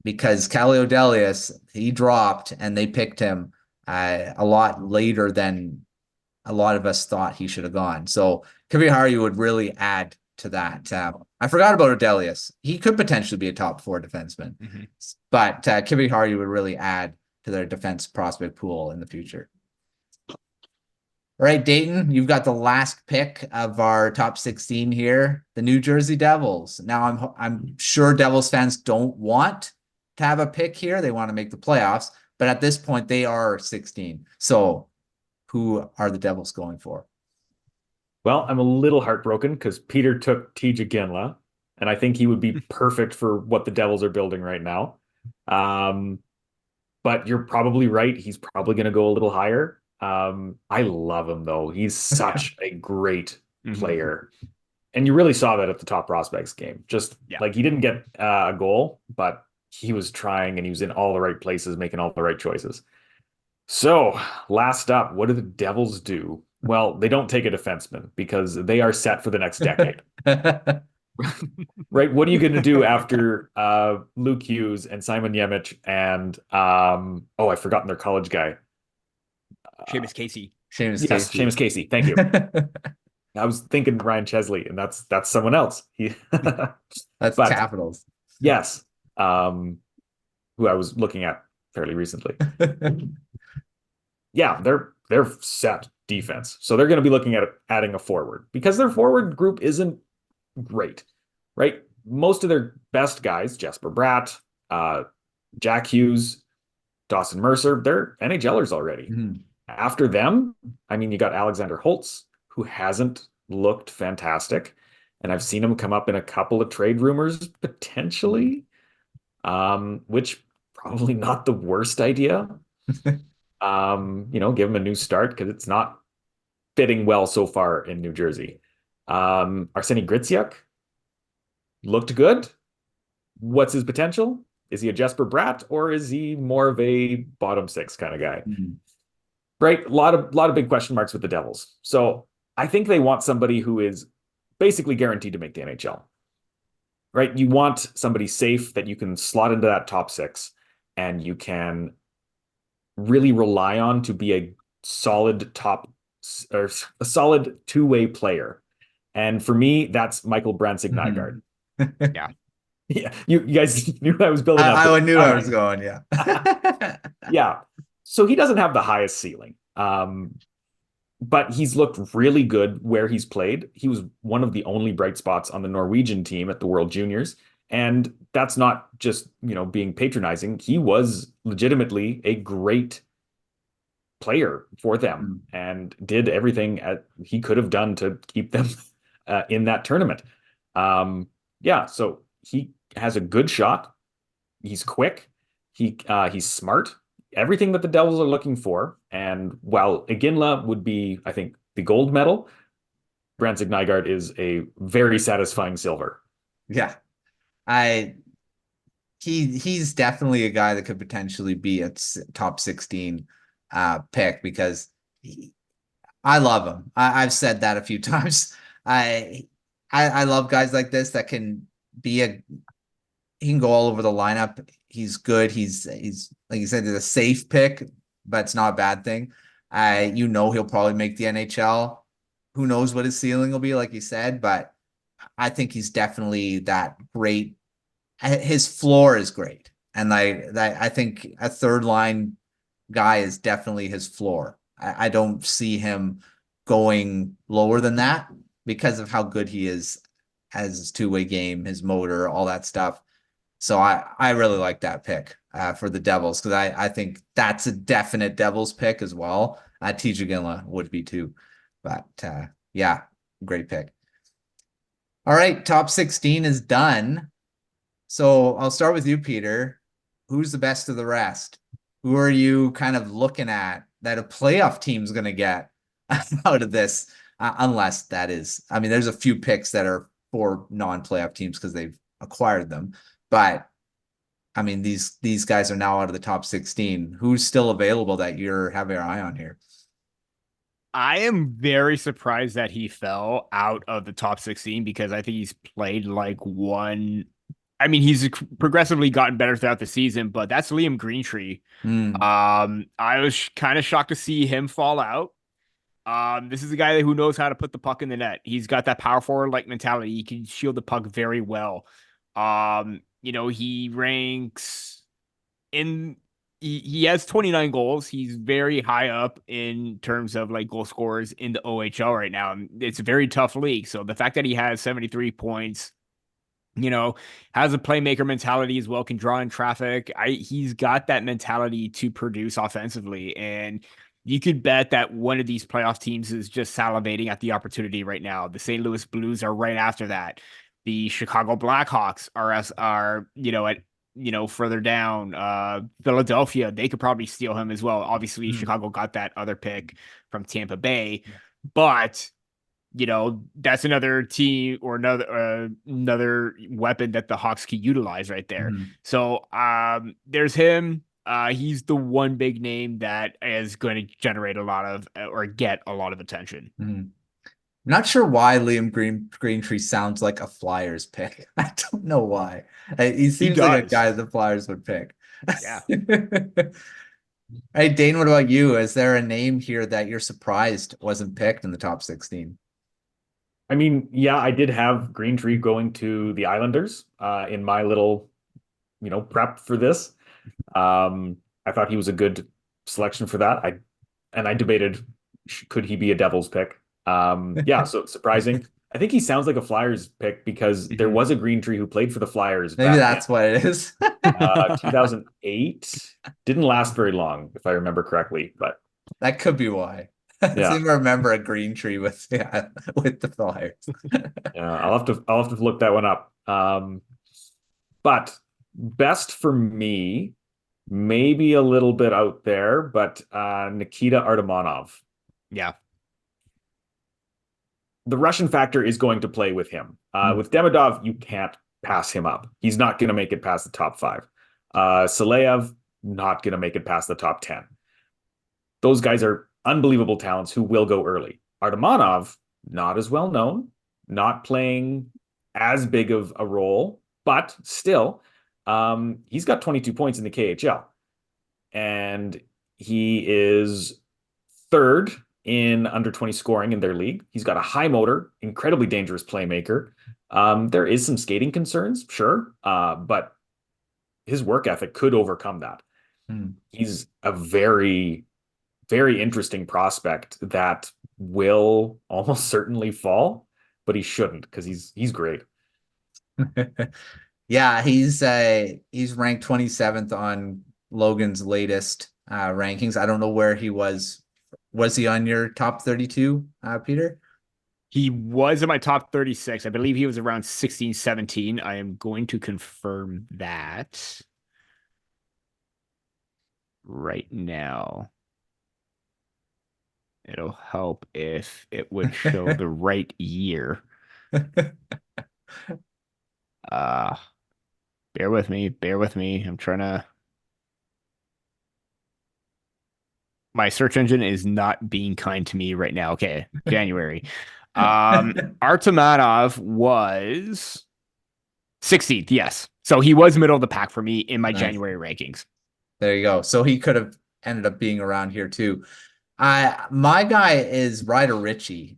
because Calle Odelius, he dropped and they picked him a lot later than a lot of us thought he should have gone. So Kiriharju would really add to that. I forgot about Odelius. He could potentially be a top 4 defenseman, but Kiriharju would really add to their defense prospect pool in the future. All right, Dayton, you've got the last pick of our top 16 here, the New Jersey Devils. Now, I'm sure Devils fans don't want to have a pick here. They want to make the playoffs, but at this point, they are 16. So who are the Devils going for? Well, I'm a little heartbroken because Peter took TJ Ginla, and I think he would be perfect for what the Devils are building right now. But you're probably right. He's probably going to go a little higher. I love him though. He's such a great player. And you really saw that at the top prospects game. Like he didn't get a goal, but he was trying and he was in all the right places, making all the right choices. So last up, what do the Devils do? Well, they don't take a defenseman because they are set for the next decade. Right? What are you going to do after Luke Hughes and Simon Yemich and I've forgotten their college guy. Seamus Casey. Seamus Casey. Thank you. I was thinking Ryan Chesley, and that's someone else. That's Capitals. Yes. Who I was looking at fairly recently. Yeah, they're set defense. So they're going to be looking at adding a forward because their forward group isn't great, right? Most of their best guys, Jesper Bratt, Jack Hughes, Dawson Mercer, they're NHLers already. After them, I mean, you got Alexander Holtz, who hasn't looked fantastic. And I've seen him come up in a couple of trade rumors, potentially, which probably not the worst idea. Give him a new start because it's not fitting well so far in New Jersey. Arseny Griciuk looked good. What's his potential? Is he a Jesper Bratt or is he more of a bottom 6 kind of guy? Right? A lot of big question marks with the Devils. So I think they want somebody who is basically guaranteed to make the NHL. Right? You want somebody safe that you can slot into that top 6 and you can really rely on to be a solid two-way player. And for me, that's Michael Brandsegg-Nygaard. Yeah, you guys knew I was building up. I knew I was going, yeah. Yeah. So he doesn't have the highest ceiling. But he's looked really good where he's played. He was one of the only bright spots on the Norwegian team at the World Juniors. And that's not just, being patronizing. He was legitimately a great player for them and did everything he could have done to keep them in that tournament. So he has a good shot. He's quick. He's smart. Everything that the Devils are looking for. And while Iginla would be, I think, the gold medal, Brandon Nygaard is a very satisfying silver. Yeah. He's definitely a guy that could potentially be a top 16 pick because I love him. I've said that a few times. I love guys like this that can be he can go all over the lineup. He's good. He's like you said, a safe pick, but it's not a bad thing. He'll probably make the NHL. Who knows what his ceiling will be, like you said, but I think he's definitely that great. His floor is great. And I think a third line guy is definitely his floor. I don't see him going lower than that because of how good he is as his two-way game, his motor, all that stuff. So I really like that pick for the Devils because I think that's a definite Devils pick as well. TJ Ginla would be too. But great pick. All right, top 16 is done. So I'll start with you, Peter. Who's the best of the rest? Who are you kind of looking at that a playoff team's going to get out of this? Unless that is, there's a few picks that are for non-playoff teams because they've acquired them. But these guys are now out of the top 16. Who's still available that you're having your eye on here? I am very surprised that he fell out of the top 16 because I think he's played like one. He's progressively gotten better throughout the season, but that's Liam Greentree. I was kind of shocked to see him fall out. This is a guy who knows how to put the puck in the net. He's got that power forward like mentality. He can shield the puck very well. He ranks in. He has 29 goals. He's very high up in terms of like goal scorers in the OHL right now. It's a very tough league. So the fact that he has 73 points, has a playmaker mentality as well, can draw in traffic. He's got that mentality to produce offensively. And you could bet that one of these playoff teams is just salivating at the opportunity right now. The St. Louis Blues are right after that. The Chicago Blackhawks are at further down. Philadelphia, they could probably steal him as well. Obviously, Chicago got that other pick from Tampa Bay, but that's another team or another weapon that the Hawks can utilize right there. So there's him. He's the one big name that is going to generate a lot of or get a lot of attention. I'm not sure why Liam Greentree sounds like a Flyers pick. I don't know why. He seems like a guy the Flyers would pick. Yeah. Hey, Dane, what about you? Is there a name here that you're surprised wasn't picked in the top 16? I did have Greentree going to the Islanders in my little, prep for this. I thought he was a good selection for that. I debated, could he be a Devils pick? So surprising. I think he sounds like a Flyers pick because there was a Greentree who played for the Flyers. Maybe that's what it is. 2008. Didn't last very long, if I remember correctly, but that could be why. I seem to remember a Greentree with the Flyers. I'll have to look that one up. But best for me, maybe a little bit out there, but Nikita Artemonov. Yeah. The Russian factor is going to play with him. With Demidov, you can't pass him up. He's not going to make it past the top 5. Saleyev, not going to make it past the top 10. Those guys are unbelievable talents who will go early. Artemonov, not as well known, not playing as big of a role, but still, he's got 22 points in the KHL. And he is third in under 20 scoring in their league. He's got a high motor, incredibly dangerous playmaker. There is some skating concerns, sure, but his work ethic could overcome that. He's a very, very interesting prospect that will almost certainly fall, but he shouldn't because he's great. Yeah, he's ranked 27th on Logan's latest rankings. I don't know where he was. Was he on your top 32, Peter? He was in my top 36. I believe he was around 16, 17. I am going to confirm that right now. It'll help if it would show the right year. Uh bear with me, bear with me. I'm trying to My search engine is not being kind to me right now. Okay, January. Artemanov was 16th, yes. So he was middle of the pack for me in my Nice. January rankings. There you go. So he could have ended up being around here too. My guy is Ryder Ritchie.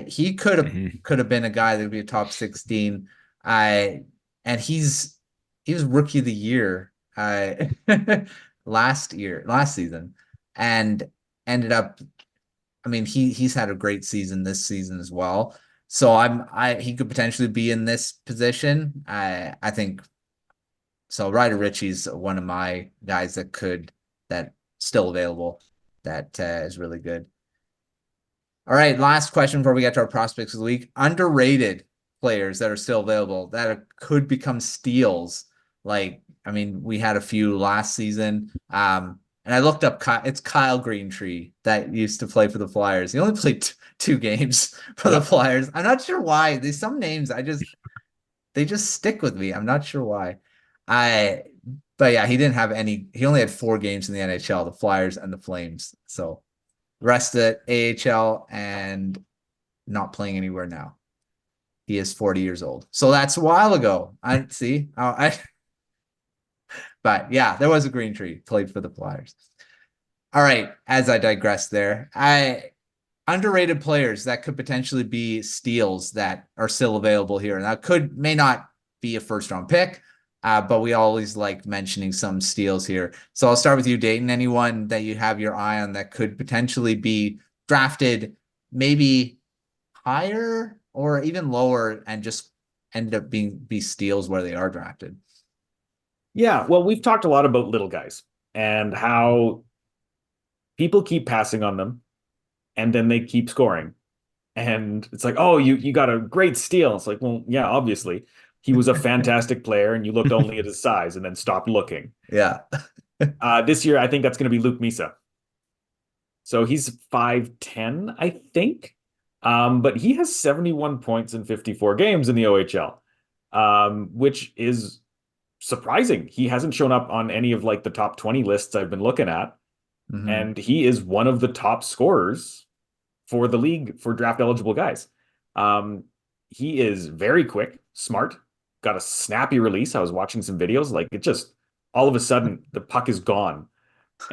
He could have been a guy that would be a top 16. And he was rookie of the year last season, and ended up. I mean, he's had a great season this season as well. So he could potentially be in this position. I think so. Ryder Ritchie's one of my guys that still available. That is really good. All right, last question before we get to our prospects of the week. Underrated players that are still available that could become steals. Like, I mean, we had a few last season. And I looked up, it's Kyle Greentree that used to play for the Flyers. He only played two games for the Flyers. I'm not sure why. There's some names they just stick with me. I'm not sure why. But yeah, he only had 4 games in the NHL, the Flyers and the Flames. So rest of it, AHL, and not playing anywhere now. He is 40 years old. So that's a while ago. But yeah, there was a Greentree, played for the Flyers. All right, as I digress there, underrated players that could potentially be steals that are still available here. And that may not be a first-round pick, but we always like mentioning some steals here. So I'll start with you, Dayton. Anyone that you have your eye on that could potentially be drafted maybe higher or even lower and just ended up be steals where they are drafted? Yeah, well, we've talked a lot about little guys and how people keep passing on them and then they keep scoring. And it's like, oh, you got a great steal. It's like, well, yeah, obviously. He was a fantastic player and you looked only at his size and then stopped looking. Yeah. This year, I think that's going to be Luke Misa. So he's 5'10", I think. But he has 71 points in 54 games in the OHL, which is surprising. He hasn't shown up on any of like the top 20 lists I've been looking at. Mm-hmm. And he is one of the top scorers for the league for draft eligible guys. He is very quick, smart, got a snappy release. I was watching some videos, like it just all of a sudden the puck is gone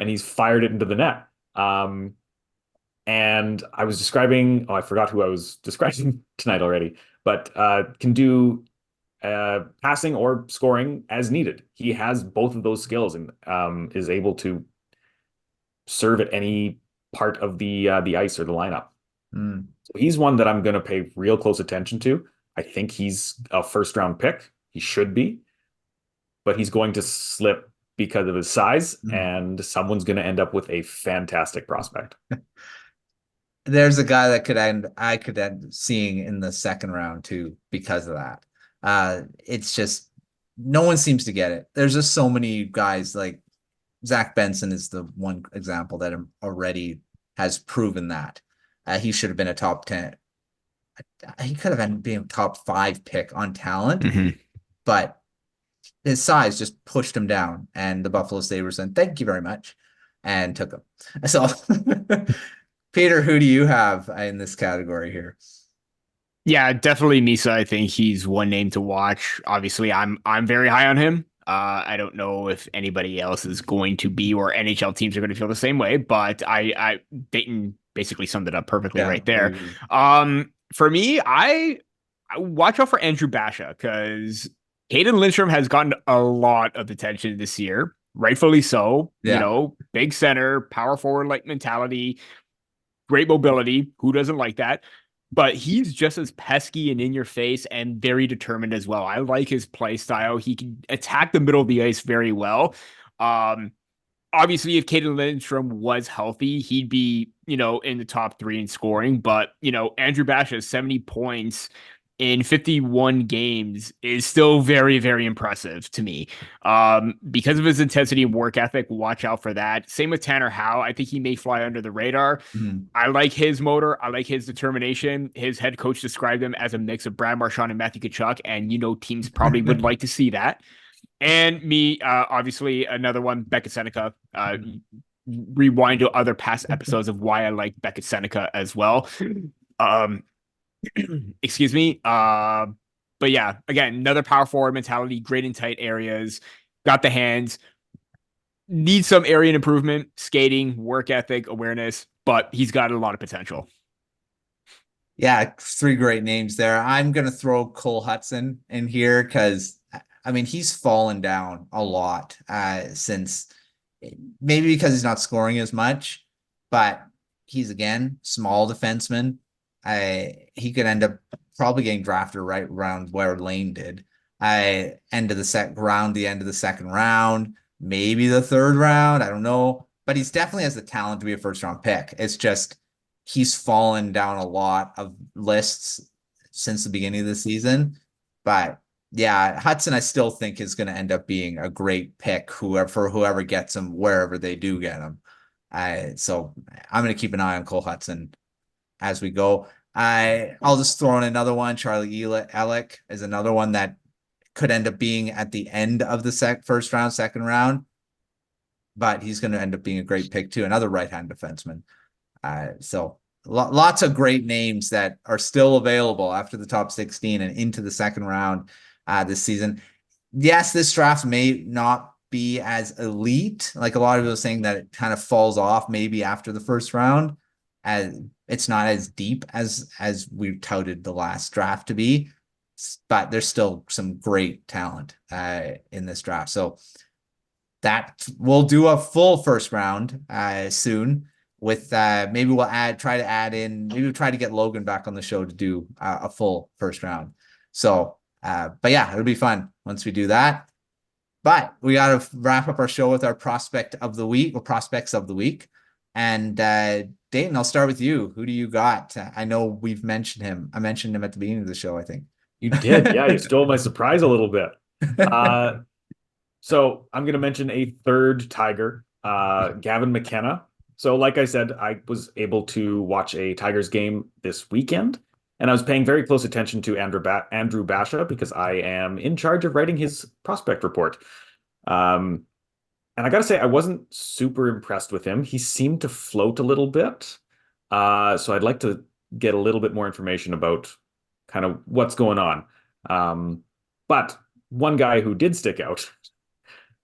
and he's fired it into the net. And I was describing, I forgot who I was describing tonight already, but can do passing or scoring as needed. He has both of those skills and is able to serve at any part of the ice or the lineup. So he's one that I'm going to pay real close attention to. I think he's a first-round pick. He should be, but he's going to slip because of his size, and someone's going to end up with a fantastic prospect. There's a guy that I could end seeing in the second round too because of that. It's just no one seems to get it. There's just so many guys, like Zach Benson is the one example that already has proven that. He should have been a top 10. He could have been a top 5 pick on talent, but his size just pushed him down, and the Buffalo Sabres said, "Thank you very much," and took him. So, Peter, who do you have in this category here? Yeah, definitely Misa. I think he's one name to watch. Obviously, I'm very high on him. I don't know if anybody else is going to be, or NHL teams are going to feel the same way, but Dayton basically summed it up perfectly right there. For me, I watch out for Andrew Basha because Hayden Lindstrom has gotten a lot of attention this year. rightfully so. Yeah. Big center, power forward like mentality, great mobility. Who doesn't like that? But he's just as pesky and in your face and very determined as well. I like his play style. He can attack the middle of the ice very well. Um, Obviously, if Caden Lindstrom was healthy, he'd be, in the top three in scoring. But, Andrew Basha's 70 points in 51 games is still very, very impressive to me. Because of his intensity and work ethic, watch out for that. Same with Tanner Howe. I think he may fly under the radar. Mhm. I like his motor. I like his determination. His head coach described him as a mix of Brad Marchand and Matthew Tkachuk, and teams probably would like to see that. And me, obviously, another one, Beckett Seneca. Rewind to other past episodes of why I like Beckett Seneca as well. Um, excuse me. But yeah, again, another power forward mentality, great in tight areas, got the hands, needs some area improvement, skating, work ethic, awareness, but he's got a lot of potential. Yeah, 3 great names there. I'm going to throw Cole Hudson in here because, I mean, he's fallen down a lot since, maybe because he's not scoring as much, but he's, again, small defenseman. He could end up probably getting drafted right around where Lane did. End of the the end of the second round, maybe the third round. I don't know, but he's definitely has the talent to be a first round pick. It's just he's fallen down a lot of lists since the beginning of the season. But yeah, Hudson, I still think is going to end up being a great pick for whoever gets him, wherever they do get him. So I'm going to keep an eye on Cole Hudson as we go. I'll just throw in another one. Charlie Elick is another one that could end up being at the end of the first round, second round, but he's going to end up being a great pick too. Another right-hand defenseman. So lots of great names that are still available after the top 16 and into the second round this season. Yes, this draft may not be as elite. Like a lot of people saying that it kind of falls off maybe after the first round, as it's not as deep as we touted the last draft to be, but there's still some great talent in this draft. So that we'll do a full first round soon with maybe we'll try to get Logan back on the show to do a full first round. So but yeah, it'll be fun once we do that. But we got to wrap up our show with our prospect of the week or prospects of the week. And Dayton, I'll start with you. Who do you got? I know we've mentioned him. I mentioned him at the beginning of the show, I think. You did. Yeah, you stole my surprise a little bit. So I'm going to mention a third Tiger, Gavin McKenna. So like I said, I was able to watch a Tigers game this weekend, and I was paying very close attention to Andrew Basha because I am in charge of writing his prospect report. And I got to say, I wasn't super impressed with him. He seemed to float a little bit. So I'd like to get a little bit more information about kind of what's going on. But one guy who did stick out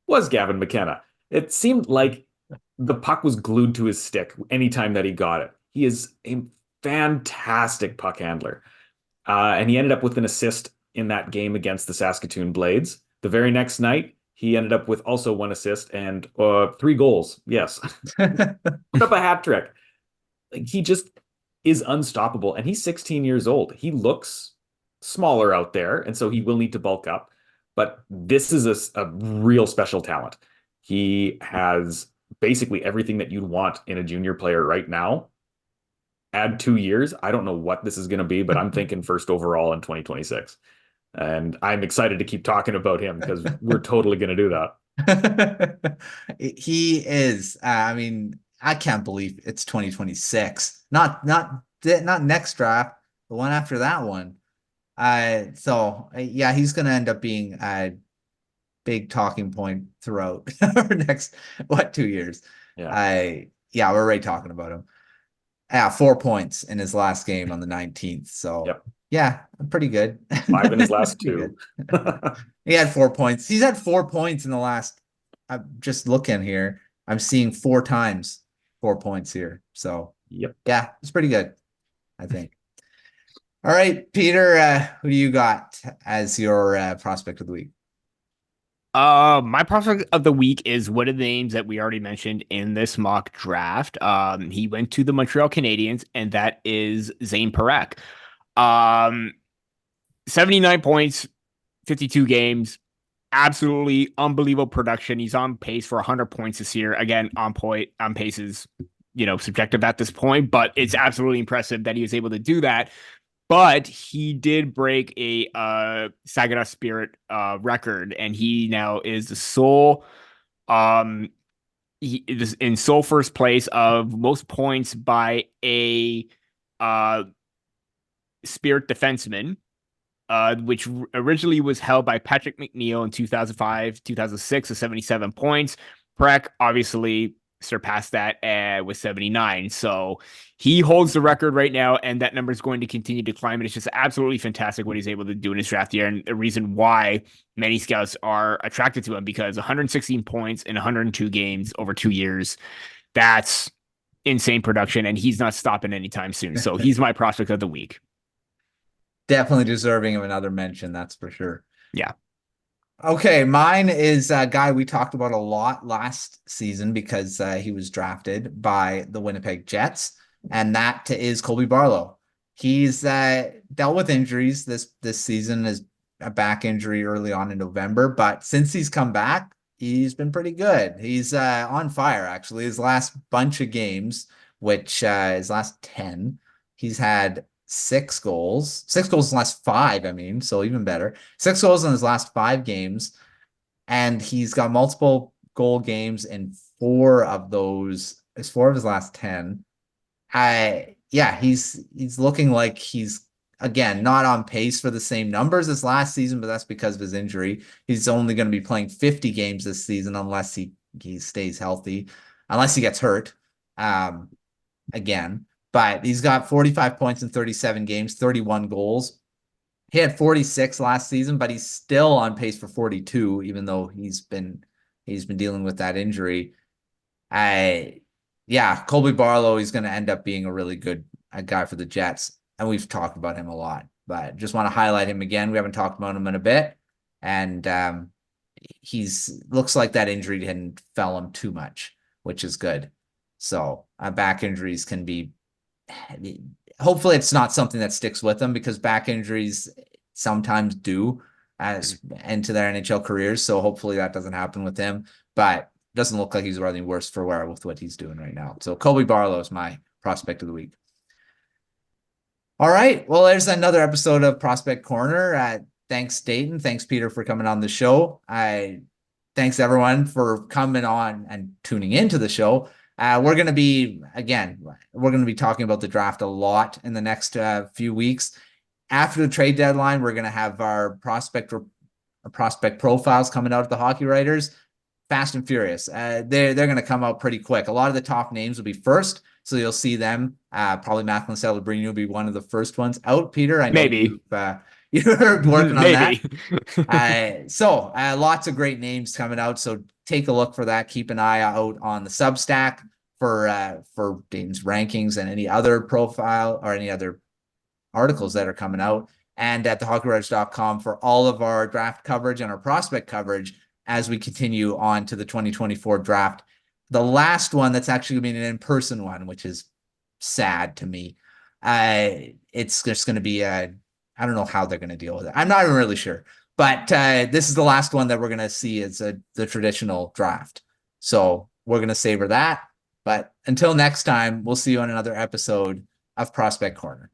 was Gavin McKenna. It seemed like the puck was glued to his stick anytime that he got it. He is a fantastic puck handler. And he ended up with an assist in that game against the Saskatoon Blades. The very next night, he ended up with also 1 assist and 3 goals. Yes. Put up a hat trick. He just is unstoppable. And he's 16 years old. He looks smaller out there, and so he will need to bulk up. But this is a real special talent. He has basically everything that you'd want in a junior player right now. Add 2 years. I don't know what this is going to be, but I'm thinking first overall in 2026. And I'm excited to keep talking about him because we're totally going to do that. He is. I mean, I can't believe it's 2026. Not next draft, the one after that one. So yeah, he's going to end up being a big talking point throughout our next 2 years. Yeah. Yeah, we're already talking about him. 4 points in his last game on the 19th. So yep. Yeah, pretty good. 5 in his last 2. He had 4 points. He's had 4 points in the last. I'm just looking here. I'm seeing 4 times 4 points here. So yep. Yeah, it's pretty good, I think. All right, Peter, who do you got as your prospect of the week? My prospect of the week is one of the names that we already mentioned in this mock draft. He went to the Montreal Canadiens, and that is Zane Parekh. 79 points, 52 games, absolutely unbelievable production. He's on pace for 100 points this year. Again, on pace is, subjective at this point, but it's absolutely impressive that he was able to do that. But he did break a Saginaw Spirit record, and he now is the sole he is in sole first place of most points by a Spirit defenseman, which originally was held by Patrick McNeil in 2005, 2006 with 77 points. Parekh obviously surpassed that with 79. So he holds the record right now, and that number is going to continue to climb. And it's just absolutely fantastic what he's able to do in his draft year, and the reason why many scouts are attracted to him, because 116 points in 102 games over 2 years, that's insane production, and he's not stopping anytime soon. So he's my prospect of the week. Definitely deserving of another mention, that's for sure. Yeah. Okay, mine is a guy we talked about a lot last season because he was drafted by the Winnipeg Jets, and that is Colby Barlow. He's dealt with injuries this season, is a back injury early on in November, but since he's come back, he's been pretty good. He's on fire, actually. His last bunch of games, which his last 10, he's had 6 goals in the last 5. I mean, so even better. 6 goals in his last 5 games, and he's got multiple goal games in 4 of those. It's 4 of his last 10. He's looking like he's, again, not on pace for the same numbers as last season, but that's because of his injury. He's only going to be playing 50 games this season unless he stays healthy, unless he gets hurt again. But he's got 45 points in 37 games, 31 goals. He had 46 last season, but he's still on pace for 42, even though he's been dealing with that injury. Colby Barlow, he's going to end up being a really good guy for the Jets, and we've talked about him a lot, but just want to highlight him again. We haven't talked about him in a bit, and he's looks like that injury didn't fell him too much, which is good. So back injuries can be, hopefully it's not something that sticks with them, because back injuries sometimes do as into their NHL careers. So hopefully that doesn't happen with him, but doesn't look like he's running worse for wear with what he's doing right now. So Colby Barlow is my prospect of the week. All right. Well, there's another episode of Prospect Corner. Thanks, Dayton. Thanks, Peter, for coming on the show. Thanks everyone for coming on and tuning into the show. We're going to be talking about the draft a lot in the next few weeks. After the trade deadline, we're going to have our prospect profiles coming out at the Hockey Writers. Fast and furious. They're going to come out pretty quick. A lot of the top names will be first, so you'll see them. Probably Matthew Zator will be one of the first ones out. Peter, I know maybe you're working on that. So lots of great names coming out. So take a look for that. Keep an eye out on the Substack for Dayton's rankings and any other profile or any other articles that are coming out, and at thehockeywriters.com for all of our draft coverage and our prospect coverage as we continue on to the 2024 draft. The last one that's actually going to be an in-person one, which is sad to me. It's just going to be I don't know how they're going to deal with it. I'm not even really sure. But this is the last one that we're going to see as the traditional draft. So we're going to savor that. But until next time, we'll see you on another episode of Prospect Corner.